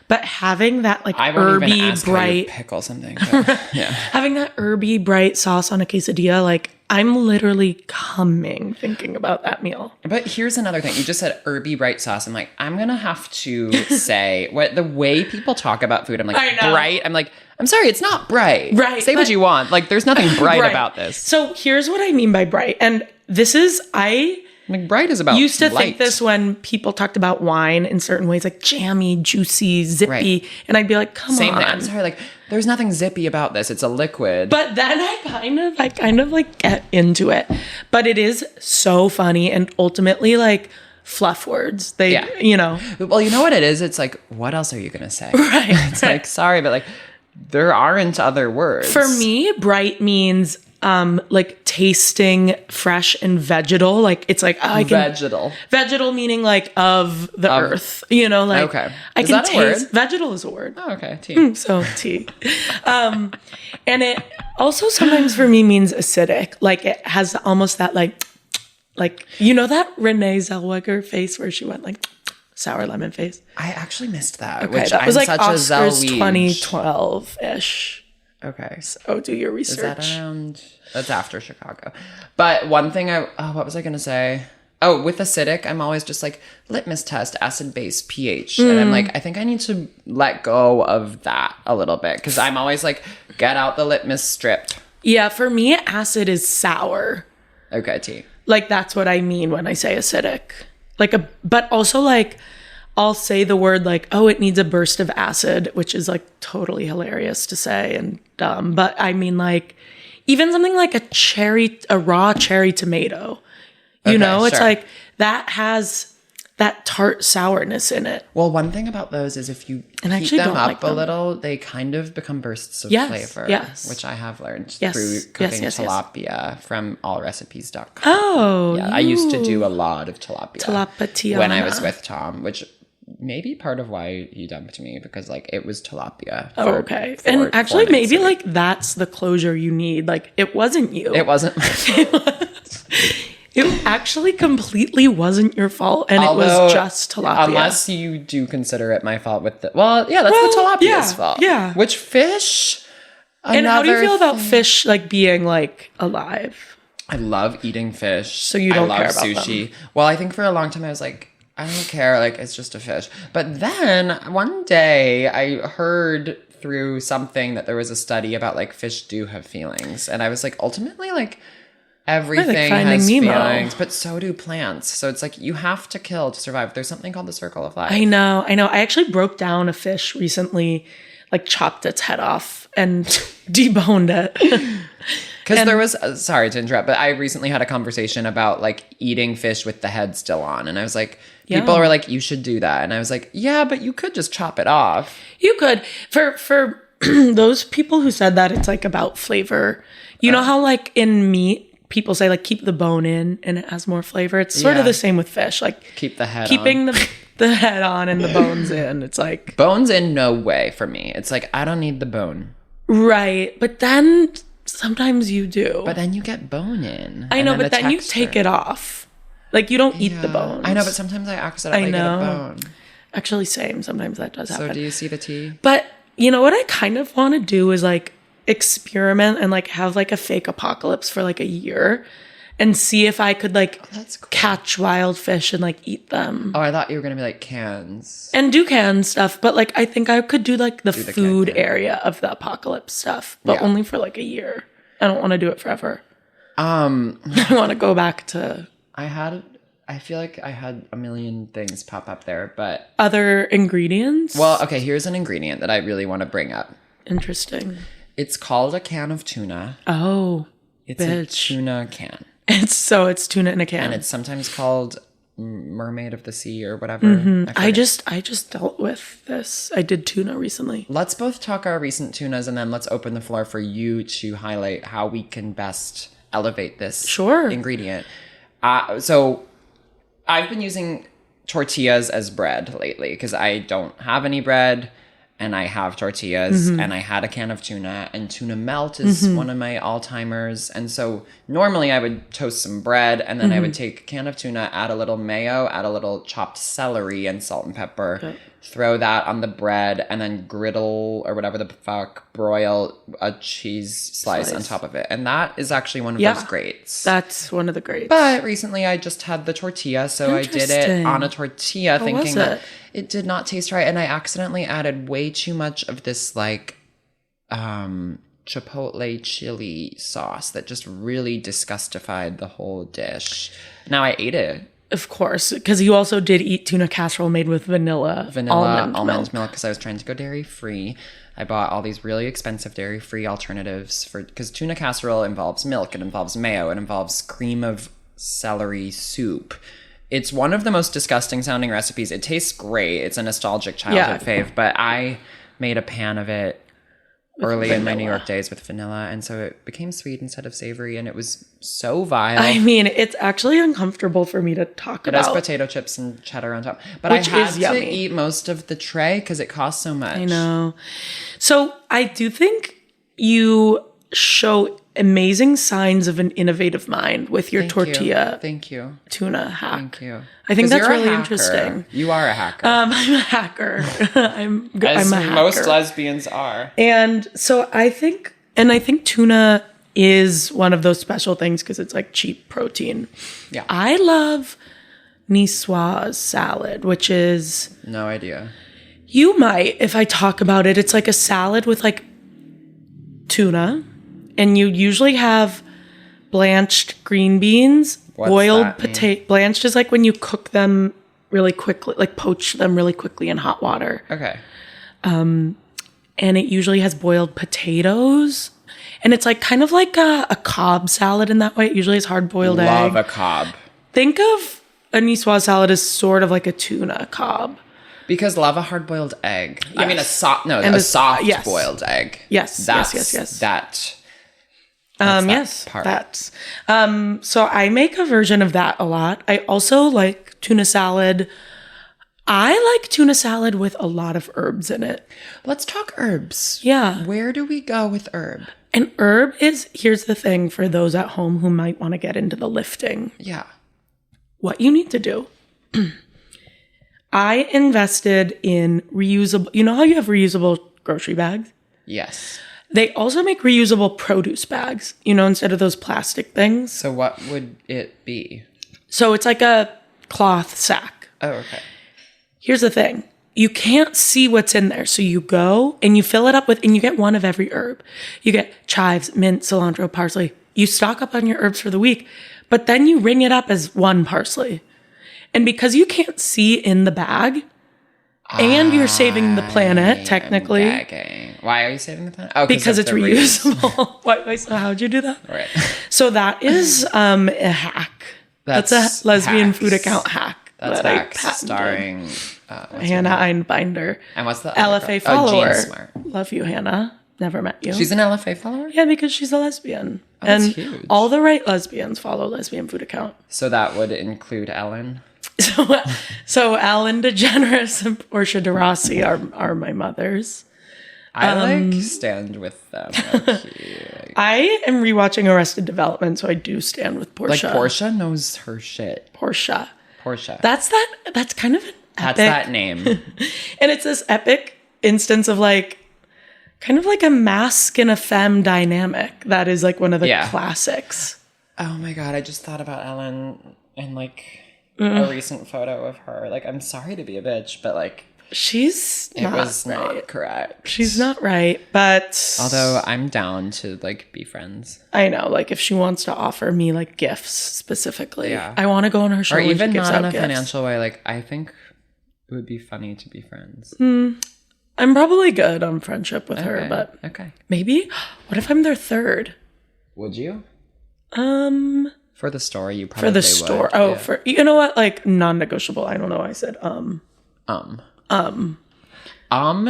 But having that like herby, bright, pickle something. But, yeah. Having that herby, bright sauce on a quesadilla, like I'm literally coming thinking about that meal. But here's another thing. You just said herby, bright sauce. I'm like, I'm going to have to say the way people talk about food. I'm like, bright. I'm like, I'm sorry, it's not bright. Right. Say what you want. Like, there's nothing bright about this. So here's what I mean by bright. And this is, bright is about used to light. think this when people talked about wine in certain ways, like jammy, juicy, zippy. Right. And I'd be like, come Same on. thing. I'm sorry, like, there's nothing zippy about this. It's a liquid. But then I kind of like get into it. But it is so funny and ultimately like fluff words. You know. Well, you know what it is? It's like, what else are you going to say? Right. It's like, sorry, but like, there aren't other words. For me, bright means like tasting fresh and vegetal. Like it's like I can vegetal meaning like of the earth, you know, like okay. I Is can that a taste word? vegetal is a word. Oh, okay. Tea. So tea. And it also sometimes for me means acidic. Like it has almost that like you know that Renee Zellweger face where she went like sour lemon face. I actually missed that. Okay, Which that was I'm like such Oscars a 2012-ish. Okay. So do your research. Is that around? That's after Chicago. But one thing what was I going to say? Oh, with acidic, I'm always just like litmus test, acid, base, pH. And I'm like, I think I need to let go of that a little bit because I'm always like, get out the litmus strip. Yeah, for me, acid is sour. Okay, tea. Like that's what I mean when I say acidic. But also like I'll say the word like, oh, it needs a burst of acid, which is like totally hilarious to say and dumb. But I mean like even something like a raw cherry tomato, you know, it's like that has that tart sourness in it. Well, one thing about those is if you heat them up a little, they kind of become bursts of flavor, which I have learned through cooking tilapia from allrecipes.com. Oh, yeah, I used to do a lot of tilapia when I was with Tom, which may be part of why he dumped me because like it was tilapia. Okay, and actually maybe like that's the closure you need. Like it wasn't you. It wasn't. It actually completely wasn't your fault, and it was just tilapia. Unless you do consider it my fault with the... Well, yeah, that's the tilapia's fault. Yeah. Which fish... And how do you feel about fish, like, being, like, alive? I love eating fish. So you don't care about sushi. Them. Well, I think for a long time I was like, I don't care. Like, it's just a fish. But then one day I heard through something that there was a study about, like, fish do have feelings. And I was like, ultimately, like... Everything has Nemo. feelings, but so do plants. So it's like you have to kill to survive. There's something called the circle of life. I know. I actually broke down a fish recently, like chopped its head off and deboned it. Because there was, sorry to interrupt, but I recently had a conversation about like eating fish with the head still on. And I was like, people were like, you should do that. And I was like, yeah, but you could just chop it off. You could. For those people who said that, it's like about flavor. You know how like in meat, people say like keep the bone in and it has more flavor. It's sort of the same with fish. Like keep the head keeping on. the head on and the bones in. It's like bones in no way for me. It's like I don't need the bone. Right. But then sometimes you do. But then you get bone in. I know, but then you take it off. Like you don't eat the bones. I know, but sometimes I accidentally get a bone. Actually same. Sometimes that does happen. So do you see the tea? But you know what I kind of want to do is like experiment and like have like a fake apocalypse for like a year and see if I could like catch wild fish and like eat them. Oh, I thought you were gonna be like cans and do canned stuff, but like I think I could do like the food area of the apocalypse stuff, but only for like a year. I don't want to do it forever. I want to go back to. I feel like I had a million things pop up there, but other ingredients. Well, okay, here's an ingredient that I really want to bring up. Interesting. It's called a can of tuna. Oh, it's a tuna can. It's tuna in a can. And it's sometimes called mermaid of the sea or whatever. Mm-hmm. I just dealt with this. I did tuna recently. Let's both talk our recent tunas and then let's open the floor for you to highlight how we can best elevate this ingredient. So I've been using tortillas as bread lately because I don't have any bread. And I have tortillas, and I had a can of tuna, and tuna melt is one of my all-timers. And so normally I would toast some bread, and then I would take a can of tuna, add a little mayo, add a little chopped celery and salt and pepper, throw that on the bread, and then griddle or whatever the fuck, broil a cheese slice on top of it. And that is actually one of those greats. That's one of the greats. But recently I just had the tortilla, so I did it on a tortilla thinking that it did not taste right. And I accidentally added way too much of this like chipotle chili sauce that just really disgustified the whole dish. Now I ate it. Of course, because you also did eat tuna casserole made with vanilla almond milk because I was trying to go dairy free. I bought all these really expensive dairy free alternatives because tuna casserole involves milk, it involves mayo, it involves cream of celery soup. It's one of the most disgusting sounding recipes. It tastes great. It's a nostalgic childhood fave, but I made a pan of it early in my New York days with vanilla, and so it became sweet instead of savory, and it was so vile. I mean, it's actually uncomfortable for me to talk about. It has potato chips and cheddar on top, but I had to eat most of the tray because it costs so much. I know. So I do think you show amazing signs of an innovative mind with your tortilla. Thank you. Tuna hack. Thank you. I think that's really interesting. You are a hacker. I'm a hacker. I'm a hacker. Most lesbians are. And so I think tuna is one of those special things because it's like cheap protein. Yeah. I love niçoise salad, which is... No idea. You might, if I talk about it. It's like a salad with like tuna, and you usually have blanched green beans. Boiled potato. Blanched is like when you cook them really quickly, like poach them really quickly in hot water. Okay. And it usually has boiled potatoes. And it's like kind of like a Cobb salad in that way. It usually has hard-boiled egg. Love a Cobb. Think of a niçoise salad as sort of like a tuna Cobb. Because love a hard-boiled egg. Yes. I mean, a soft boiled egg. Yes. So I make a version of that a lot. I also like tuna salad. I like tuna salad with a lot of herbs in it. Let's talk herbs. Yeah. Where do we go with herb? An herb is, here's the thing for those at home who might want to get into the lifting. Yeah. What you need to do. I invested in reusable, you know how you have reusable grocery bags? Yes. They also make reusable produce bags, instead of those plastic things. So what would it be? So it's like a cloth sack. Oh, okay. Here's the thing. You can't see what's in there. So you go and you fill it up and you get one of every herb. You get chives, mint, cilantro, parsley. You stock up on your herbs for the week, but then you ring it up as one parsley. And because you can't see in the bag, and you're saving the planet, technically. Why are you saving the planet? Oh, because it's reusable. Wait, so how'd you do that? Right. So that is a hack. That's a Lesbian Food Account hack. That's Hacks, starring Hannah Einbinder. And what's the LFA follower? Jean Smart. Love you, Hannah. Never met you. She's an LFA follower? Yeah, because she's a lesbian. Oh, that's and huge. All the right lesbians follow Lesbian Food Account. So that would include Ellen? So Ellen DeGeneres and Portia de Rossi are my mothers. I stand with them. I am rewatching Arrested Development, so I do stand with Portia. Like Portia knows her shit. Portia. That's kind of an epic. That's that name. And it's this epic instance of like, kind of like a masc and a femme dynamic that is like one of the classics. Oh my God, I just thought about Ellen and like a recent photo of her. Like, I'm sorry to be a bitch, but like... not correct. She's not right, but... Although I'm down to like be friends. I know, like if she wants to offer me like gifts specifically. Yeah. I want to go on her show. Or even not in a financial way. Like, I think it would be funny to be friends. I'm probably good on friendship with her, but... Okay. Maybe? What if I'm their third? Would you? For the store, you probably would. For the store. Oh, yeah. You know what? Like, non-negotiable. I don't know why I said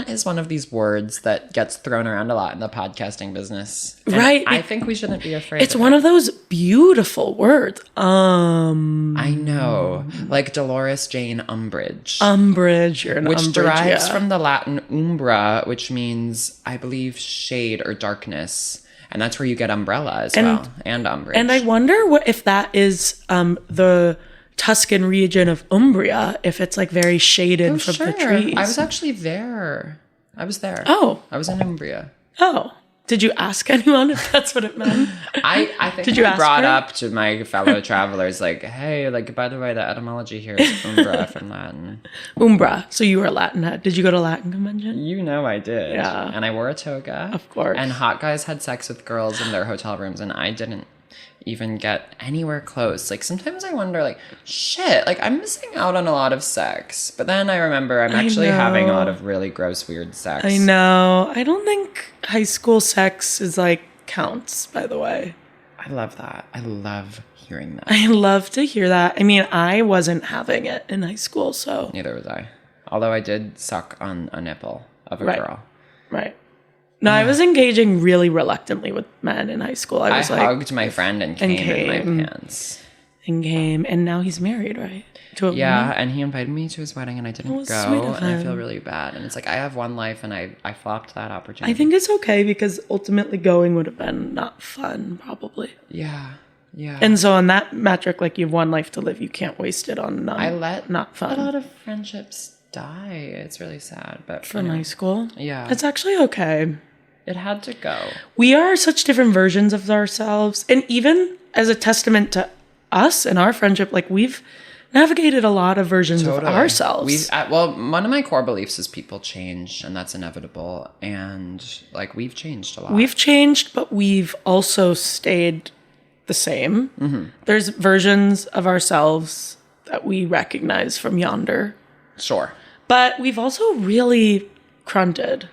is one of these words that gets thrown around a lot in the podcasting business. And right. I think we shouldn't be afraid It's one of those beautiful words. I know. Like Dolores Jane Umbridge. You're an which Umbridge, derives from the Latin umbra, which means, I believe, shade or darkness. And that's where you get umbrella as well. And Umbridge. And I wonder if that is the Tuscan region of Umbria, if it's like very shaded from the trees. I was actually there. I was there. Oh. I was in Umbria. Oh. Did you ask anyone if that's what it meant? I think I brought up to my fellow travelers, like, hey, like, by the way, the etymology here is umbra from Latin. Umbra. So you were a Latin head. Did you go to Latin convention? You know I did. Yeah. And I wore a toga. Of course. And hot guys had sex with girls in their hotel rooms, and I didn't even get anywhere close. Like, sometimes I wonder, like, shit, like, I'm missing out on a lot of sex. But then I remember I'm actually having a lot of really gross, weird sex. I know. I don't think high school sex is, like, counts, by the way. I love that. I love hearing that. I love to hear that. I mean, I wasn't having it in high school, so. Neither was I. Although I did suck on a nipple of a girl. Right. No, I was engaging really reluctantly with men in high school. I was hugged my friend and came in my pants. And came, and now he's married, right? To a woman? And he invited me to his wedding, and I didn't go, and I feel really bad. And it's like, I have one life, and I flopped that opportunity. I think it's okay, because ultimately going would have been not fun, probably. Yeah. And so on that metric, like, you have one life to live, you can't waste it on not fun. A lot of friendships die. It's really sad, but from high school. Yeah, it's actually okay. It had to go. We are such different versions of ourselves, and even as a testament to us and our friendship, like, we've navigated a lot of versions of ourselves. One of my core beliefs is people change, and that's inevitable. And like, we've changed a lot. We've changed, but we've also stayed the same. Mm-hmm. There's versions of ourselves that we recognize from yonder. Sure. But we've also really grunted.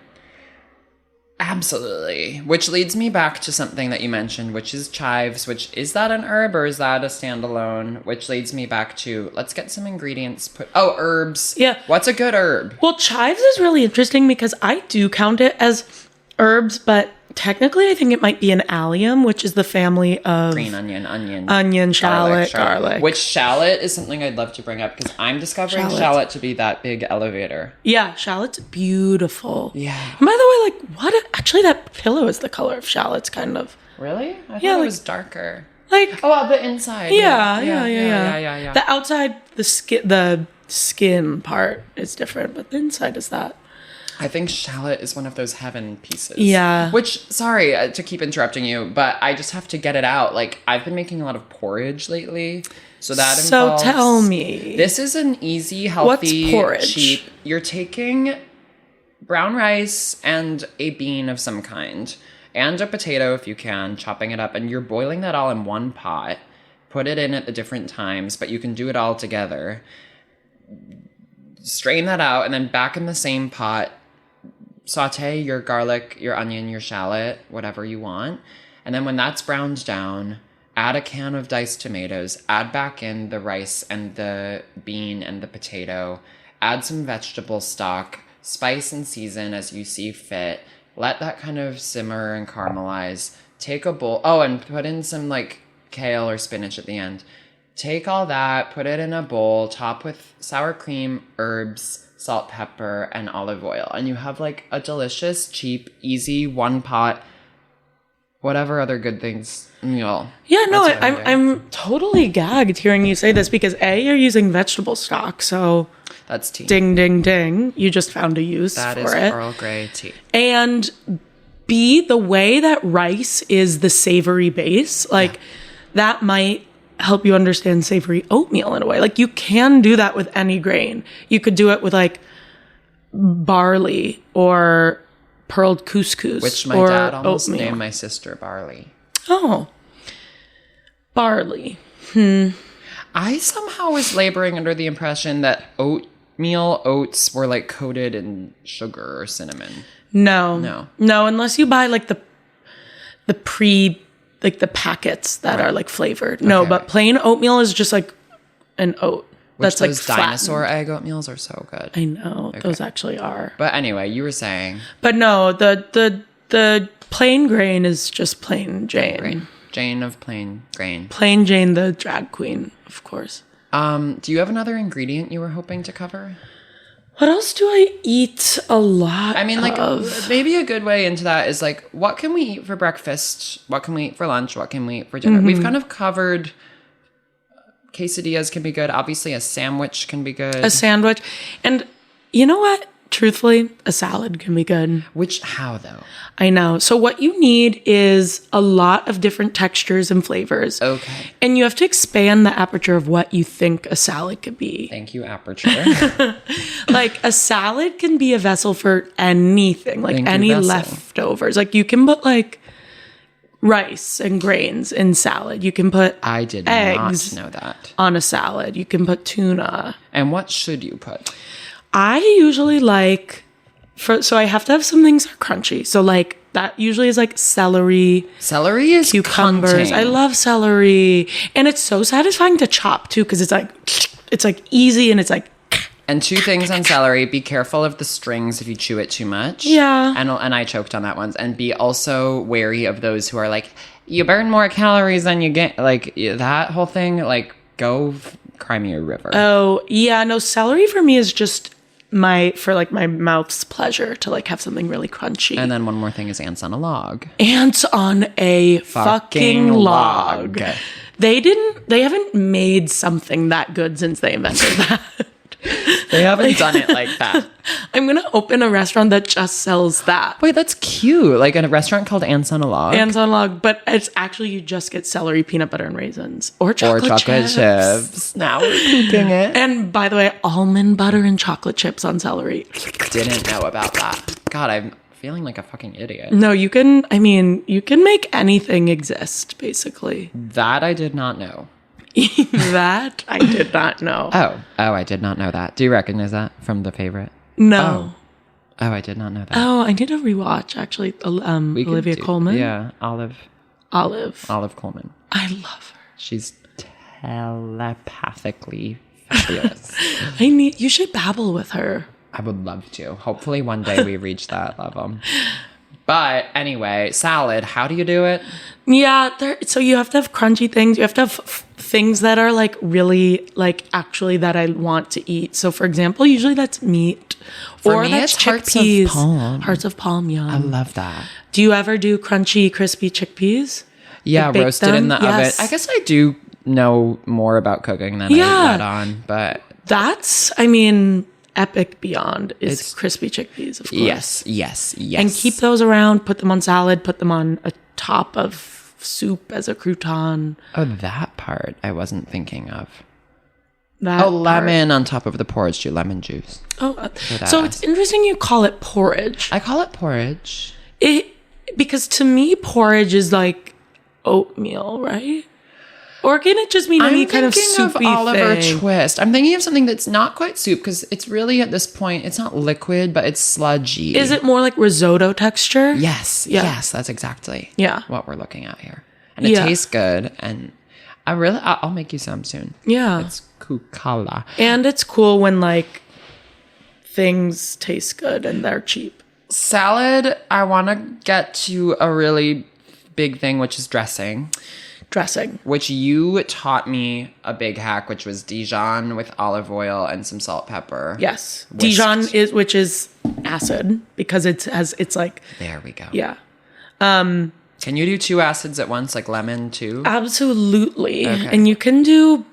Absolutely. Which leads me back to something that you mentioned, which is chives, is that an herb or is that a standalone? Which leads me back to, let's get some ingredients herbs. Yeah. What's a good herb? Well, chives is really interesting because I do count it as herbs, but technically I think it might be an allium, which is the family of green onion, shallot, garlic. Which shallot is something I'd love to bring up because I'm discovering shallot to be that big elevator. Yeah, shallot's beautiful. Yeah. And by the way, like, what? Actually, that pillow is the color of shallots, kind of. Really? I thought it was darker. Like, the inside. Yeah. The outside, the skin part is different, but the inside is that. I think shallot is one of those heaven pieces. Yeah. Which, sorry to keep interrupting you, but I just have to get it out. Like, I've been making a lot of porridge lately. So that involves... So tell me. This is an easy, healthy, what's porridge? Cheap... You're taking brown rice and a bean of some kind. And a potato, if you can, chopping it up. And you're boiling that all in one pot. Put it in at the different times, but you can do it all together. Strain that out, and then back in the same pot... Saute your garlic, your onion, your shallot, whatever you want. And then when that's browned down, add a can of diced tomatoes, add back in the rice and the bean and the potato, add some vegetable stock, spice and season as you see fit. Let that kind of simmer and caramelize. Take a bowl. Oh, and put in some like kale or spinach at the end. Take all that, put it in a bowl, top with sour cream, herbs, salt, pepper, and olive oil. And you have like a delicious, cheap, easy, one pot, whatever other good things meal. Yeah, no, I'm totally gagged hearing you say this because A, you're using vegetable stock, so that's tea. Ding, ding, ding. You just found a use that for it. That is Earl Grey tea. And B, the way that rice is the savory base, like that might help you understand savory oatmeal in a way. Like, you can do that with any grain. You could do it with like barley or pearled couscous, which my dad almost named my sister Barley. Oh, barley. I somehow was laboring under the impression that oats were like coated in sugar or cinnamon. No, unless you buy like the packets that are like flavored. No, but plain oatmeal is just like an oat. That's like those dinosaur egg oatmeals are so good. I know, those actually are. But anyway, you were saying. But no, the plain grain is just plain Jane. Jane of plain grain. Plain Jane, the drag queen, of course. Do you have another ingredient you were hoping to cover? What else do I eat a lot I mean, like, of? Maybe a good way into that is, like, what can we eat for breakfast? What can we eat for lunch? What can we eat for dinner? Mm-hmm. We've kind of covered quesadillas can be good. Obviously, a sandwich can be good. A sandwich. And you know what? Truthfully, a salad can be good. How, though? I know. So what you need is a lot of different textures and flavors. Okay. And you have to expand the aperture of what you think a salad could be. Thank you, aperture. Like, a salad can be a vessel for anything, like any leftovers. Like, you can put like rice and grains in salad. You can put I did eggs not know that. On a salad. You can put tuna. And what should you put? I usually like, so I have to have some things that are crunchy. So like that usually is like celery. Celery is cucumbers. Cunting. I love celery. And it's so satisfying to chop too because it's like easy and it's like And 2 things on celery. Be careful of the strings if you chew it too much. Yeah. And I choked on that once. And be also wary of those who are like, you burn more calories than you get. Like, that whole thing, like, go cry me a river. Oh, yeah. No, celery for me is just my mouth's pleasure to like have something really crunchy. And then one more thing is ants on a log. Ants on a fucking log. They haven't made something that good since they invented that. They haven't done it like that. I'm going to open a restaurant that just sells that. Wait, that's cute. Like in a restaurant called Ants on a Log. Ants on a Log, but it's actually you just get celery, peanut butter, and raisins. Or chocolate chips. Now we're cooking it. And by the way, almond butter and chocolate chips on celery. Didn't know about that. God, I'm feeling like a fucking idiot. No, you can make anything exist, basically. That I did not know. That I did not know. Oh, I did not know that. Do you recognize that from The Favorite? No. Oh, I did not know that. Oh, I need to rewatch actually. Olivia Colman. Yeah, Olive Colman. I love her. She's telepathically fabulous. You should babble with her. I would love to. Hopefully one day we reach that level. But anyway, salad, how do you do it? Yeah, so you have to have crunchy things. You have to have things that are like really like actually that I want to eat. So for example, usually that's meat. For or me, that's it's chickpeas. Hearts of palm, yum. I love that. Do you ever do crunchy, crispy chickpeas? Yeah, Like roasted in the oven. I guess I do know more about cooking than I let on, but that's, epic beyond is crispy chickpeas, of course. Yes. And keep those around, put them on salad, put them on a top of soup as a crouton. Oh, that part I wasn't thinking of. That lemon on top of the porridge too, lemon juice. Oh, so it's interesting you call it porridge. I call it porridge. Because to me, porridge is like oatmeal, right? Or can it just mean any kind of soupy of Oliver thing? Twist. I'm thinking of something that's not quite soup because it's really at this point, it's not liquid, but it's sludgy. Is it more like risotto texture? Yes. Yeah. Yes, that's exactly what we're looking at here. And it tastes good. And I'll make you some soon. Yeah. It's kukala. And it's cool when like things taste good and they're cheap. Salad, I want to get to a really big thing, which is dressing. Which you taught me a big hack, which was Dijon with olive oil and some salt, pepper. Yes. Whisked. Dijon which is acid because it's like. There we go. Yeah. Can you do 2 acids at once, like lemon too? Absolutely. Okay. And you can do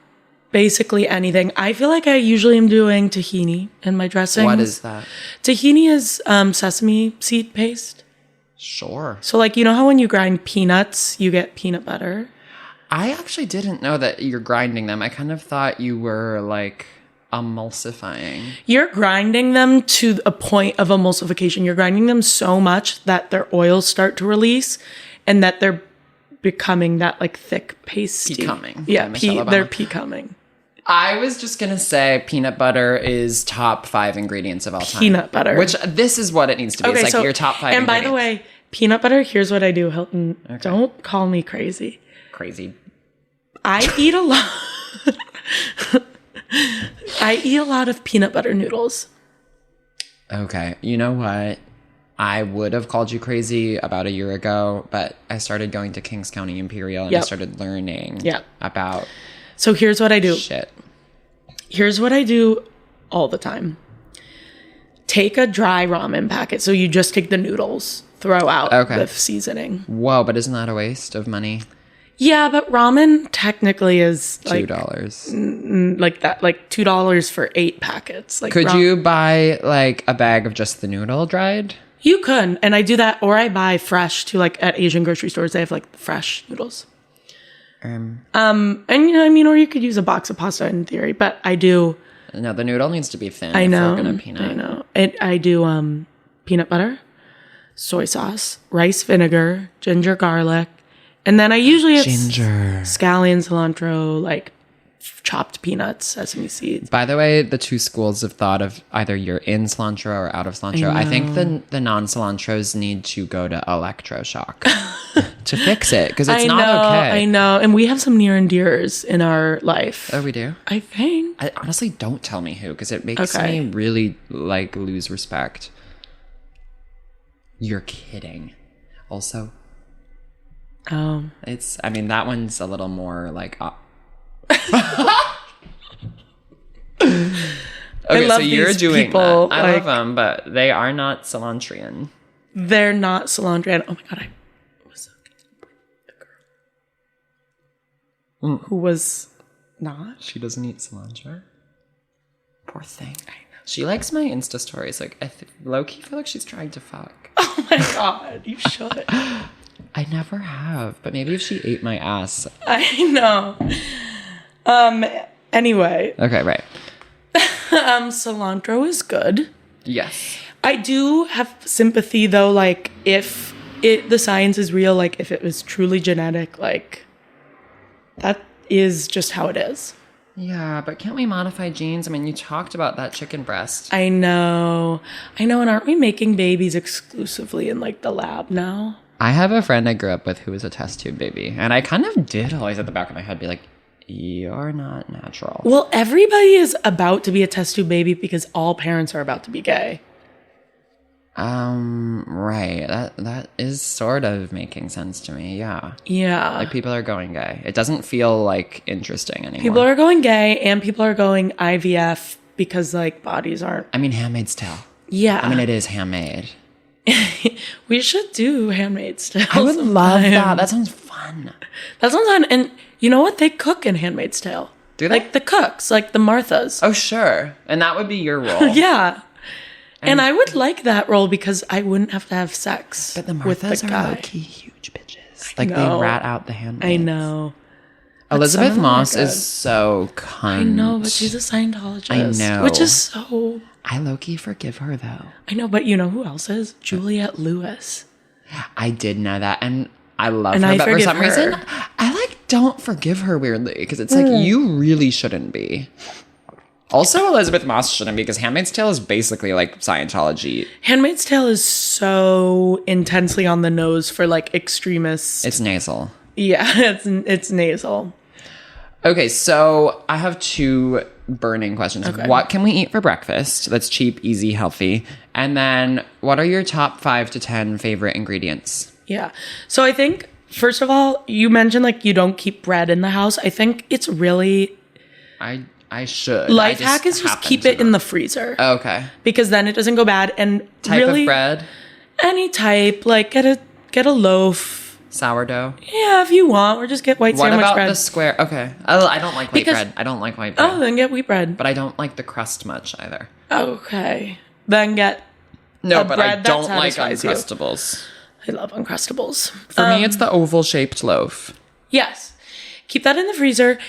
basically anything. I feel like I usually am doing tahini in my dressings. What is that? Tahini is sesame seed paste. Sure. So like, you know how when you grind peanuts, you get peanut butter? I actually didn't know that you're grinding them. I kind of thought you were like emulsifying. You're grinding them to a point of emulsification. You're grinding them so much that their oils start to release and that they're becoming that like thick pasty. Becoming. Yeah, they're becoming. I was just going to say peanut butter is top 5 ingredients of all time. Peanut butter. Which this is what it needs to be. Okay, it's like your top 5 and ingredients. by the way, peanut butter, here's what I do, Hilton. Okay. Don't call me crazy. I eat a lot. I eat a lot of peanut butter noodles. Okay. You know what? I would have called you crazy about a year ago, but I started going to Kings County Imperial and I started learning about. So here's what I do. Shit. Here's what I do all the time. Take a dry ramen packet. So you just take the noodles, throw out the seasoning. Whoa, but isn't that a waste of money? Yeah, but ramen technically is like $2. Like that, like $2 for 8 packets. Like, could you buy like a bag of just the noodle dried? You could, and I do that, or I buy fresh too. Like at Asian grocery stores, they have like fresh noodles. And or you could use a box of pasta in theory, but I do. No, the noodle needs to be thin. I know. If we're gonna peanut. I know. I do peanut butter, soy sauce, rice vinegar, ginger, garlic. And then I usually it's scallion, cilantro, like chopped peanuts, sesame seeds. By the way, the 2 schools of thought of either you're in cilantro or out of cilantro. I think the non-cilantros need to go to electroshock. to fix it because it's I not know, okay. I know. And we have some near and dears in our life. Oh, we do? I think. I honestly don't tell me who because it makes Okay. me really like lose respect. You're kidding. Also, it's, I mean, that one's a little more like, okay, love so you're these doing people, that. I like- love them, but they are not Cilantrian. They're not cilantro. Oh my God, I was looking at a girl who was not. She doesn't eat cilantro. Poor thing. She likes my Insta stories. Like, I low-key feel like she's trying to fuck. Oh my God, you should. I never have, but maybe if she ate my ass. I know. Anyway, Okay, right. cilantro is good. Yes. I do have sympathy though, like if the science is real, like if it was truly genetic, like that is just how it is. Yeah, but can't we modify genes? I mean, you talked about that chicken breast. I know, and aren't we making babies exclusively in like the lab now? I have a friend I grew up with who was a test tube baby, and I kind of did always at the back of my head be like, you're not natural. Well, everybody is about to be a test tube baby because all parents are about to be gay. Right. That is sort of making sense to me. Yeah. Yeah. Like people are going gay. It doesn't feel like interesting anymore. People are going gay and people are going IVF because like bodies aren't. I mean, Handmaid's Tale. Yeah. I mean, it is handmade. We should do Handmaid's Tale. I would love sometime. that. That sounds fun. That sounds fun. And you know what? They cook in Handmaid's Tale. Do they? Like the cooks, like the Marthas. Oh, sure. And that would be your role. Yeah. And I would like that role because I wouldn't have to have sex But the with Marthas the are guy. low-key huge bitches. Like, they know. rat out the handmaids. I know. Elizabeth some of them are Moss good. is so cunt. I know, but she's a Scientologist. I know. Which is so... I low-key forgive her, though. I know, but you know who else is? Juliette Lewis. I did know that, and I love And her, I but for forgive some her. reason, I like don't forgive her weirdly because it's like you really shouldn't be. Also, Elizabeth Moss shouldn't be because Handmaid's Tale is basically like Scientology. Handmaid's Tale is so intensely on the nose for like extremists. It's nasal. Yeah, it's nasal. Okay, so I have two burning questions. Okay. What can we eat for breakfast that's cheap, easy, healthy? And then what are your top 5 to 10 favorite ingredients? Yeah. So I think, first of all, you mentioned like you don't keep bread in the house. I think it's really... I should. Life hack is just keep it in the freezer. Okay. Because then it doesn't go bad. And Type really, of bread? any type. Like get a loaf. Sourdough? Yeah, if you want. Or just get white What sandwich about bread. the square? Okay. I don't like white Because- bread. I don't like white bread. Oh, then get wheat bread. But I don't like the crust much either. Okay. Then get... No, a but I bread that don't like satisfies you. Uncrustables. I love Uncrustables. For me, it's the oval-shaped loaf. Yes. Keep that in the freezer.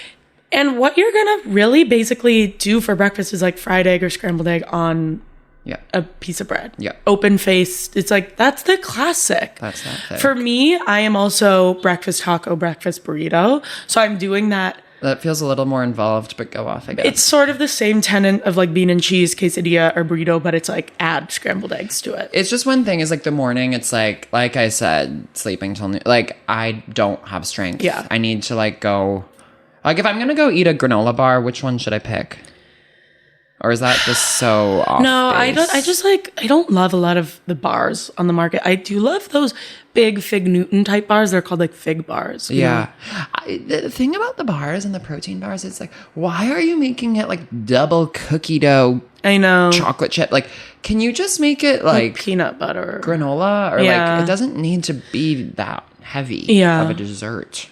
And what you're going to really basically do for breakfast is like fried egg or scrambled egg on Yeah. a piece of bread. Yeah. Open faced. It's like, that's the classic. That's that thing. For me, I am also breakfast taco, breakfast burrito. So I'm doing that. That feels a little more involved, but go off, I guess. It's sort of the same tenet of like bean and cheese, quesadilla or burrito, but it's like add scrambled eggs to it. It's just one thing is like the morning, it's like I said, sleeping till noon. Like, I don't have strength. Yeah. I need to like go... Like, if I'm going to go eat a granola bar, which one should I pick? Or is that just so off No, I base? don't. I don't love a lot of the bars on the market. I do love those big Fig Newton type bars. They're called like fig bars. you know? Yeah. The thing about the bars and the protein bars, it's like, why are you making it like double cookie dough I know. chocolate chip? Like, can you just make it like Peanut butter. granola? Or Yeah. like, it doesn't need to be that heavy Yeah. of a dessert.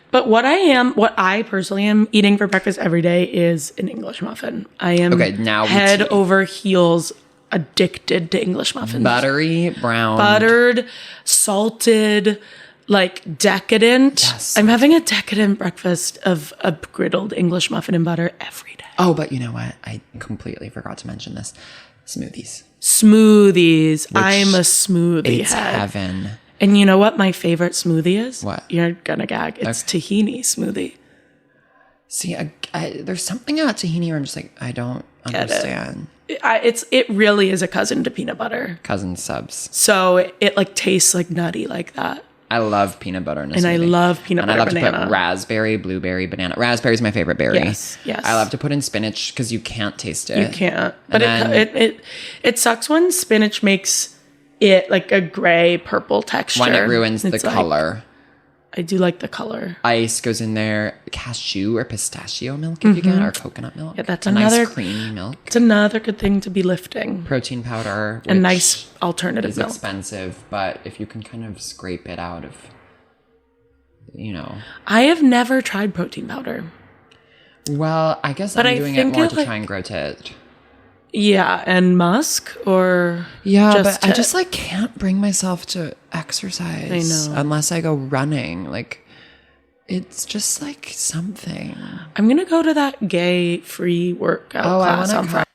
But what I personally am eating for breakfast every day is an English muffin. I am Okay, now we head tea. over heels addicted to English muffins. Buttery, brown. Buttered, salted, like decadent. Yes. I'm having a decadent breakfast of a griddled English muffin and butter every day. Oh, but you know what? I completely forgot to mention this. Smoothies. Smoothies. I'm a smoothie It's head. heaven. And you know what my favorite smoothie is? What? You're gonna gag. It's tahini smoothie. See, there's something about tahini where I'm just like, I don't it. understand. It really is a cousin to peanut butter. Cousin subs. So it like tastes like nutty like that. I love peanut butter in a And smoothie. I love peanut butter And I love banana. to put raspberry, blueberry, banana. Raspberry is my favorite berry. Yes. I love to put in spinach because you can't taste it. You can't. But And it sucks when spinach makes it like a gray purple texture. when it ruins the It's like- color. I do like the color. Ice goes in there. Cashew or pistachio milk if you can, or coconut milk. Yeah, that's a another- nice creamy milk. It's another good thing to be lifting. Protein powder. A which nice alternative is milk. expensive, but if you can kind of scrape it out of, you know. I have never tried protein powder. Well, I guess But I'm I doing it think more it, to like- try and grow tit. Yeah, and musk or Yeah, just but I tit? just like can't bring myself to exercise. I know. Unless I go running. Like, it's just like something. I'm gonna go to that gay free workout class on Friday.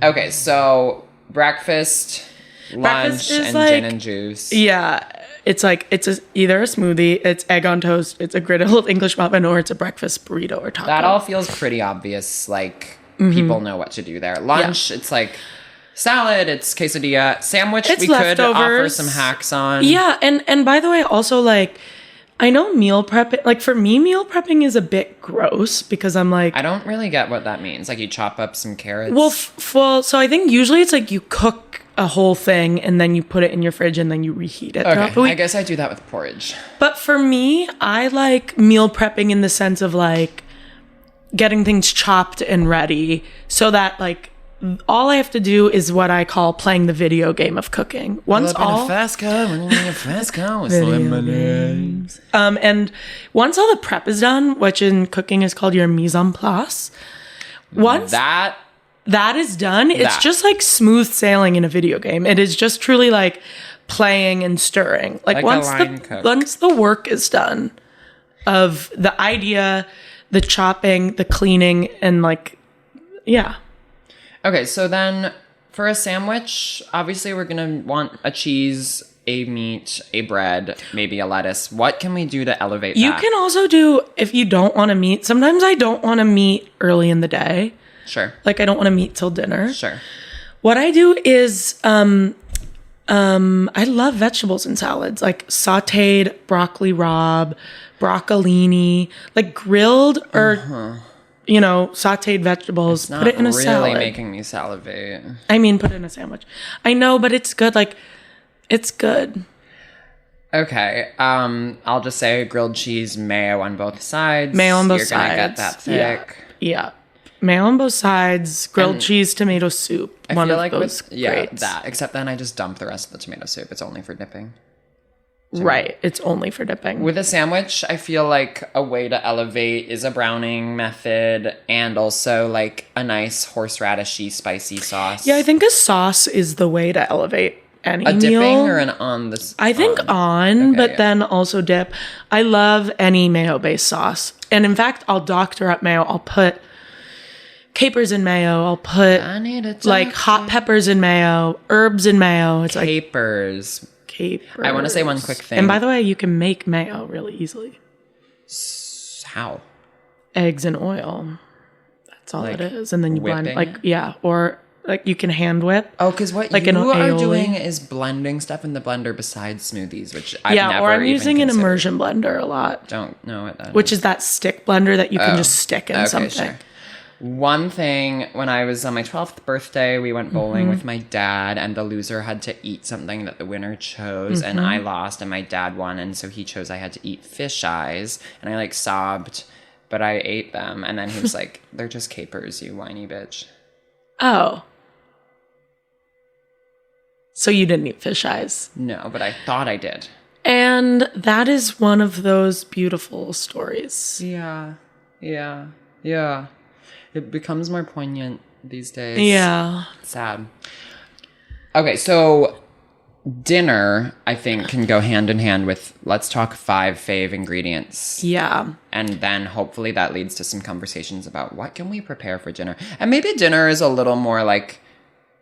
Okay, so breakfast, Breakfast lunch, is and like- gin and juice. Yeah, it's like either a smoothie, it's egg on toast, it's a griddled English muffin, or it's a breakfast burrito or taco. That all feels pretty obvious. Like, Mm-hmm. people know what to do there. Lunch, it's like salad, it's quesadilla. Sandwich, It's we could offer leftovers. some hacks on. Yeah, and by the way, also like I know meal prepping. Like for me, meal prepping is a bit gross because I'm like, I don't really get what that means. Like, you chop up some carrots. well, so I think usually it's like you cook a whole thing and then you put it in your fridge and then you reheat it throughout the Okay, week. I guess I do that with porridge. But for me, I like meal prepping in the sense of like getting things chopped and ready so that like all I have to do is what I call playing the video game of cooking. Once all fast car, with lemonade. and once all the prep is done, which in cooking is called your mise en place, once That that is done, it's That. just like smooth sailing in a video game. It is just truly like playing and stirring. Like Like a line cook. once the work is done of the idea, the chopping, the cleaning, and like, yeah. Okay, so then for a sandwich, obviously we're gonna want a cheese, a meat, a bread, maybe a lettuce. What can we do to elevate You that? can also do, if you don't want to meat, sometimes I don't want to meat early in the day. Sure. Like I don't want to meat till dinner. Sure. What I do is I love vegetables and salads, like sauteed broccoli rabe, broccolini, like grilled or sauteed vegetables. Not Put it in a really salad. making me salivate. I mean, put it in a sandwich. I know, but it's good. Like, it's good. Okay, I'll just say grilled cheese, mayo on both sides. Mayo on both You're sides. gonna get that thick. Yeah. Mayo on both sides, grilled And cheese, tomato soup. I One feel of like those greats. that. Except then I just dump the rest of the tomato soup. It's only for dipping. Right. It's only for dipping. With a sandwich, I feel like a way to elevate is a browning method and also like a nice horseradishy spicy sauce. Yeah, I think a sauce is the way to elevate any a meal. dipping or an on this. I think on, but yeah. then also dip. I love any mayo-based sauce. And in fact, I'll doctor up mayo. I'll put capers in mayo. I'll put I need a like hot peppers in mayo, herbs in mayo. It's like capers. capers. I want to say one quick thing. And by the way, you can make mayo really easily. How? Eggs and oil. That's all Like it is. And then you blend, whipping like, it? yeah. Or like you can hand whip. Oh, because what Like you an are aioli. doing is blending stuff in the blender besides smoothies, which I've Yeah, never or I'm even using an considered. immersion blender a lot, Don't know what that which is that stick blender that you can just stick in Okay, something. sure. One thing, when I was on my 12th birthday, we went bowling Mm-hmm. with my dad, and the loser had to eat something that the winner chose, and Mm-hmm. I lost, and my dad won, and so he chose I had to eat fish eyes, and I like sobbed, but I ate them, and then he was like, "They're just capers, you whiny bitch." Oh. So you didn't eat fish eyes. No, but I thought I did. And that is one of those beautiful stories. Yeah. It becomes more poignant these days. Yeah. Sad. Okay, so dinner, I think, can go hand in hand with let's talk 5 fave ingredients. Yeah. And then hopefully that leads to some conversations about what can we prepare for dinner. And maybe dinner is a little more like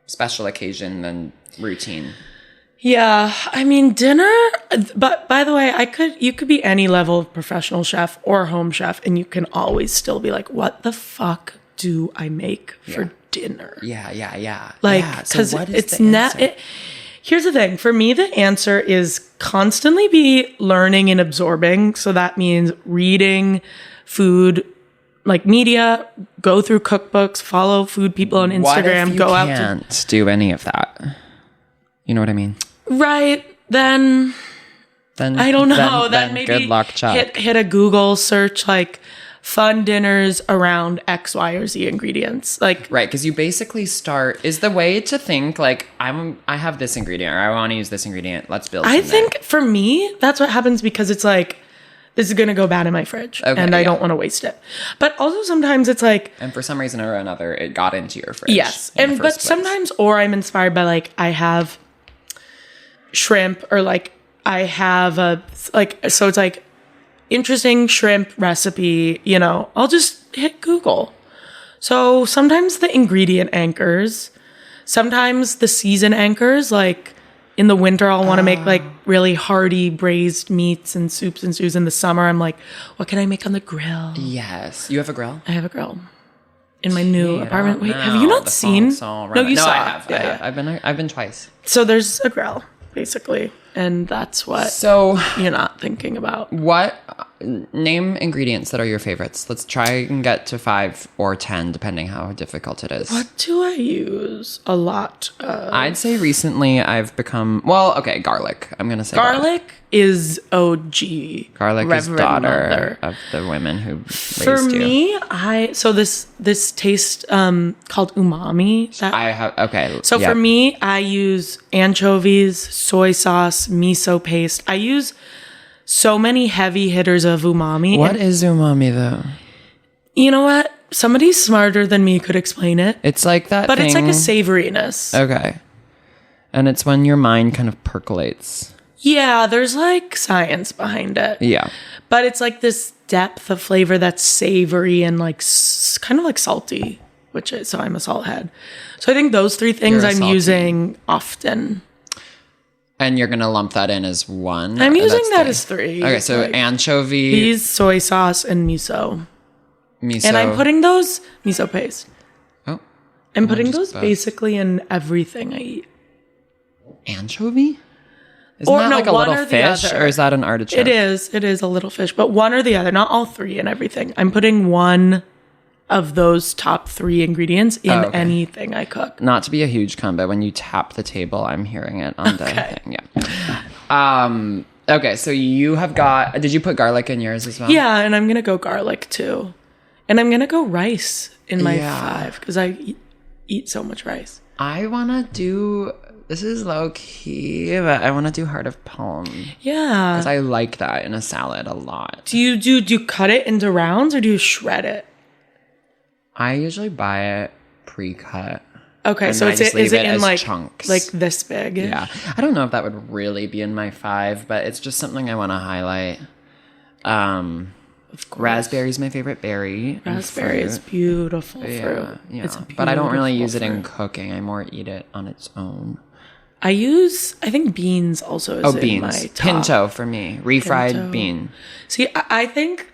special occasion than routine. Yeah. I mean, dinner, but by the way, you could be any level of professional chef or home chef, and you can always still be like, what the fuck do I make for dinner. Yeah. Like, yeah. because what is it's the answer? Here's the thing. For me, the answer is constantly be learning and absorbing. So that means reading food, like media, go through cookbooks, follow food people on Instagram, What if you go out can't do any of that? You know what I mean? Right. Then I don't know. Then maybe good luck, Chuck. hit a Google search like fun dinners around X, Y, or Z ingredients. Like, right, because you basically start is the way to think like I have this ingredient or I want to use this ingredient. Let's build. I think for me that's what happens because it's like this is gonna go bad in my fridge and I don't want to waste it. But also sometimes it's like, and for some reason or another, it got into your fridge. yes, and but sometimes or I'm inspired by like I have shrimp or like I have a like so it's like interesting shrimp recipe, you know, I'll just hit Google. So sometimes the ingredient anchors, sometimes the season anchors, like in the winter, I'll want to make like really hearty braised meats and soups and stews. In the summer, I'm like, what can I make on the grill? Yes. You have a grill? I have a grill in my new apartment. Wait, have you not seen? No, you saw I it. have. Yeah. I've been twice. So there's a grill, basically. And that's what you're not thinking about. What name ingredients that are your favorites? Let's try and get to 5 or 10, depending how difficult it is. What do I use a lot of? I'd say recently I've become garlic. I'm gonna say garlic is OG. Garlic is daughter of the women who raised you. For me, this taste called umami. For me, I use anchovies, soy sauce, miso paste. I use so many heavy hitters of umami. What is umami though? You know what? Somebody smarter than me could explain it. It's like that but thing. It's like a savoriness. Okay. And it's when your mind kind of percolates. Yeah, there's like science behind it. Yeah. But it's like this depth of flavor that's savory and like kind of like salty, so I'm a salt head. So I think those 3 things I'm using often. And you're going to lump that in as 1? I'm using that as 3. Okay, so like anchovies, soy sauce, and miso. And I'm putting those miso paste. Oh. I'm putting those basically in everything I eat. Anchovy? Isn't that like a little fish or is that an artichoke? It is a little fish, but one or the other, not all 3 in everything. I'm putting one of those top 3 ingredients in anything I cook. Not to be a huge con, but when you tap the table, I'm hearing it on the thing. Yeah. Okay, so you have got, did you put garlic in yours as well? Yeah, and I'm going to go garlic too. And I'm going to go rice in my 5 because I eat so much rice. I want to do, this is low key, but I want to do heart of palm. Yeah. Because I like that in a salad a lot. Do you cut it into rounds or do you shred it? I usually buy it pre-cut. Okay, so is it in like chunks. Like this big? Yeah. I don't know if that would really be in my 5, but it's just something I want to highlight. Of course. Raspberry is my favorite berry. Raspberry is beautiful fruit. Yeah. But I don't really use it in cooking. I more eat it on its own. I think beans also is in my top. Pinto for me. Refried bean. See, I think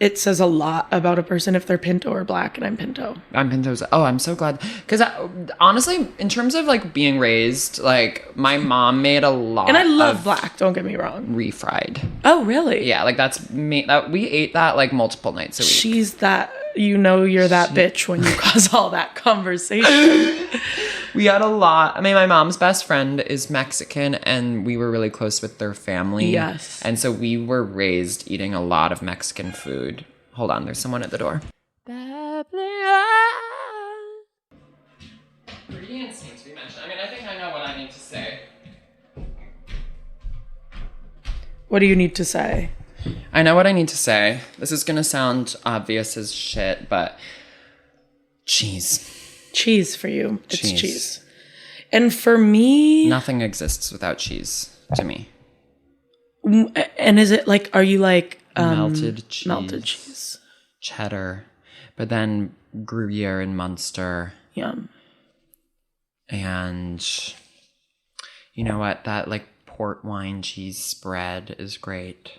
it says a lot about a person if they're pinto or black, and I'm pinto. I'm pinto. Oh, I'm so glad. Because honestly, in terms of like being raised, like my mom made a lot. And I love black, don't get me wrong. Refried. Oh, really? Yeah, like we ate that like multiple nights a week. She's that, you're that bitch when you cause all that conversation. We had a lot. I mean, my mom's best friend is Mexican, and we were really close with their family. Yes. And so we were raised eating a lot of Mexican food. Hold on, there's someone at the door. Babbling On. Ingredients need to be mentioned. I mean, I think I know what I need to say. What do you need to say? I know what I need to say. This is going to sound obvious as shit, but cheese. Cheese for you. It's cheese. And for me... Nothing exists without cheese, to me. And is it like, are you like... melted cheese. Melted cheese. Cheddar. But then Gruyere and Munster. Yum. And you know what? That like port wine cheese spread is great.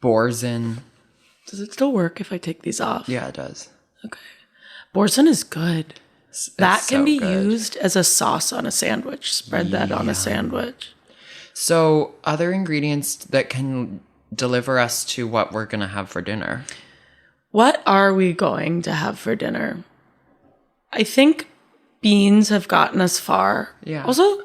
Boursin. Does it still work if I take these off? Yeah, it does. Okay. Boursin is good. That It's can so be good. used as a sauce on a sandwich. Spread that on a sandwich. So, other ingredients that can deliver us to what we're going to have for dinner. What are we going to have for dinner? I think beans have gotten us far. Yeah. Also,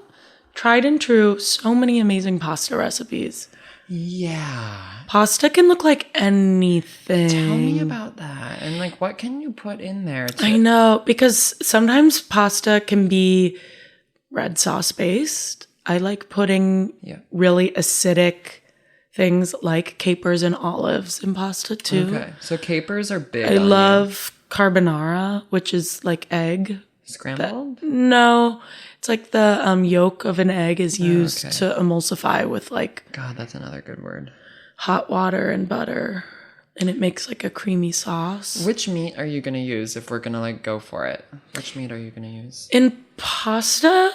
tried and true, so many amazing pasta recipes. Yeah. Pasta can look like anything. Tell me about that. And like, what can you put in there? I know, because sometimes pasta can be red sauce based. I like putting really acidic things like capers and olives in pasta too. Okay. So capers are big. I love carbonara, which is like egg. Scrambled? No, it's like the yolk of an egg is used to emulsify with like God, that's another good word. hot water and butter, and it makes like a creamy sauce. Which meat are you going to use if we're going to like go for it? Which meat are you going to use? In pasta,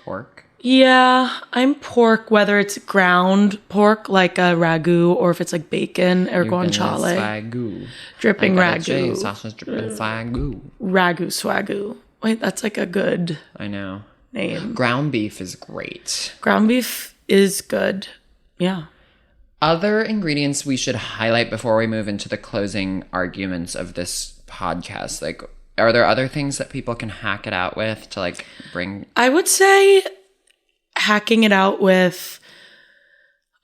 Pork? yeah, I'm pork, whether it's ground pork like a ragu or if it's like bacon or guanciale. Swagoo. Dripping ragu. ragu. Sausage dripping swagoo. Ragu swagoo. Wait, that's like a good I know. name. Ground beef is great. Ground beef is good. Yeah. Other ingredients we should highlight before we move into the closing arguments of this podcast. Like, are there other things that people can hack it out with to like bring? I would say hacking it out with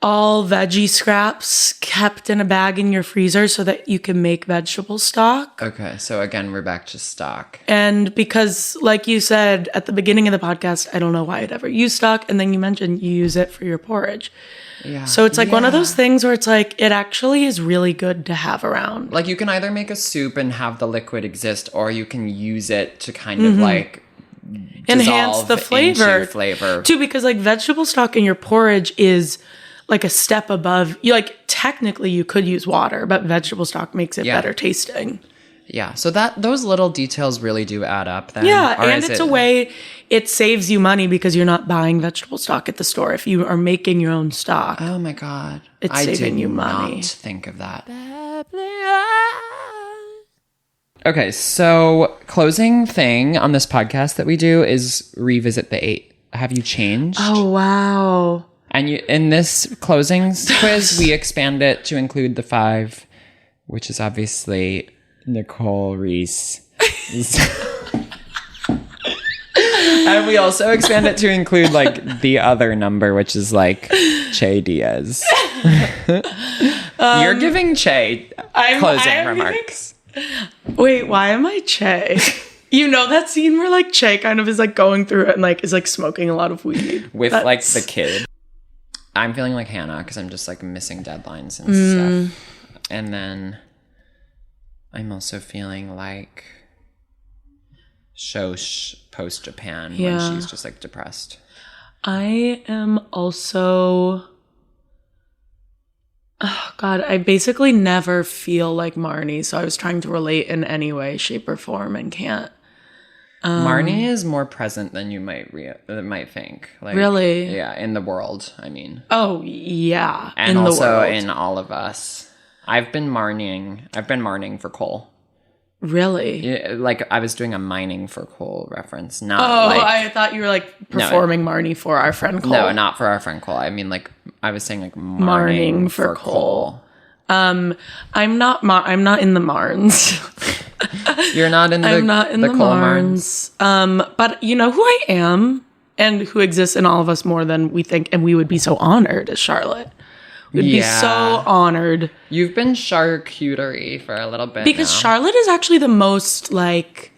all veggie scraps kept in a bag in your freezer so that you can make vegetable stock. Okay, so again, we're back to stock. And because, like you said at the beginning of the podcast, I don't know why I'd ever use stock. And then you mentioned you use it for your porridge. Yeah. So it's like one of those things where it's like, it actually is really good to have around. Like, you can either make a soup and have the liquid exist, or you can use it to kind of like Enhance the flavor. too, because like vegetable stock in your porridge is like a step above. You like technically you could use water, but vegetable stock makes it better tasting. Yeah, so those little details really do add up then. Yeah, Or and is it's a way it saves you money because you're not buying vegetable stock at the store. If you are making your own stock. Oh my God. It's saving you money. I did not think of that. Okay, so closing thing on this podcast that we do is revisit the 8. Have you changed? Oh, wow. And in this closing quiz, we expand it to include the 5, which is obviously Nicole Reese. And we also expand it to include like the other number, which is like Che Diaz. You're giving Che closing remarks. Wait, why am I Che? You know that scene where like Che kind of is like going through it and like is like smoking a lot of weed with like the kid. I'm feeling like Hannah because I'm just like missing deadlines and stuff. And then I'm also feeling like Shosh post Japan when she's just like depressed. I am also, oh God, I basically never feel like Marnie, so I was trying to relate in any way, shape, or form and can't. Marnie is more present than you might think. Like, really? Yeah, in the world, I mean. Oh, yeah. And in also the world. In all of us. I've been Marning for coal. Really? Yeah, like I was doing a mining for coal reference. Not I thought you were like performing Marnie for our friend Cole. No, not for our friend Cole. I mean like I was saying like Marning for coal. I'm not in the Marns. You're not in the I'm not in the coal Marns. But you know who I am and who exists in all of us more than we think, and we would be so honored is Charlotte. We'd be so honored. You've been charcuterie for a little bit because now. Charlotte is actually the most like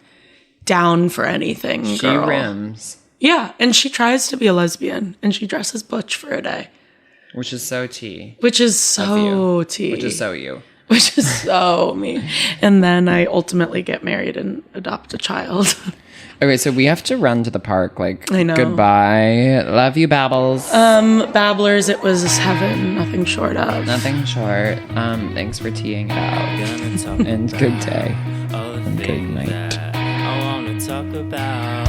down for anything. She girl. Rims. Yeah, and she tries to be a lesbian, and she dresses butch for a day. Which is so tea. Which is so tea. Which is so you. Which is so me. And then I ultimately get married and adopt a child. Okay, so we have to run to the park. Like, I know. Goodbye. Love you, Babbles. Babblers, it was heaven. Nothing short of. Nothing short. Thanks for teeing it out. And good day. And good night. I want to talk about.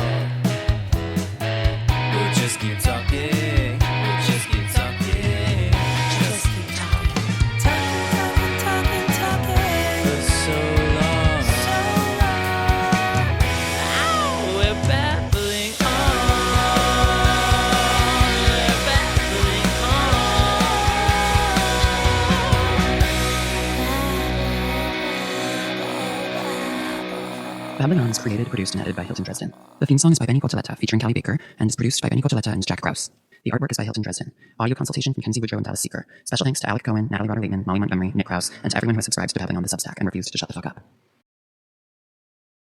We'll just keep talking. We'll just keep talking. Just keep talking. Talking. For so long. Babbling On is created, produced, and edited by Hilton Dresden. The theme song is by Benny Colchetta, featuring Callie Baker, and is produced by Benny Colchetta and Jack Krause. The artwork is by Hilton Dresden. Audio consultation from Kenzie Woodrow and Dallas Seeker. Special thanks to Alec Cohen, Natalie Rotter-Waitman, Molly Montgomery, Nick Krause, and to everyone who has subscribed to Babbling On the Substack and refused to shut the fuck up.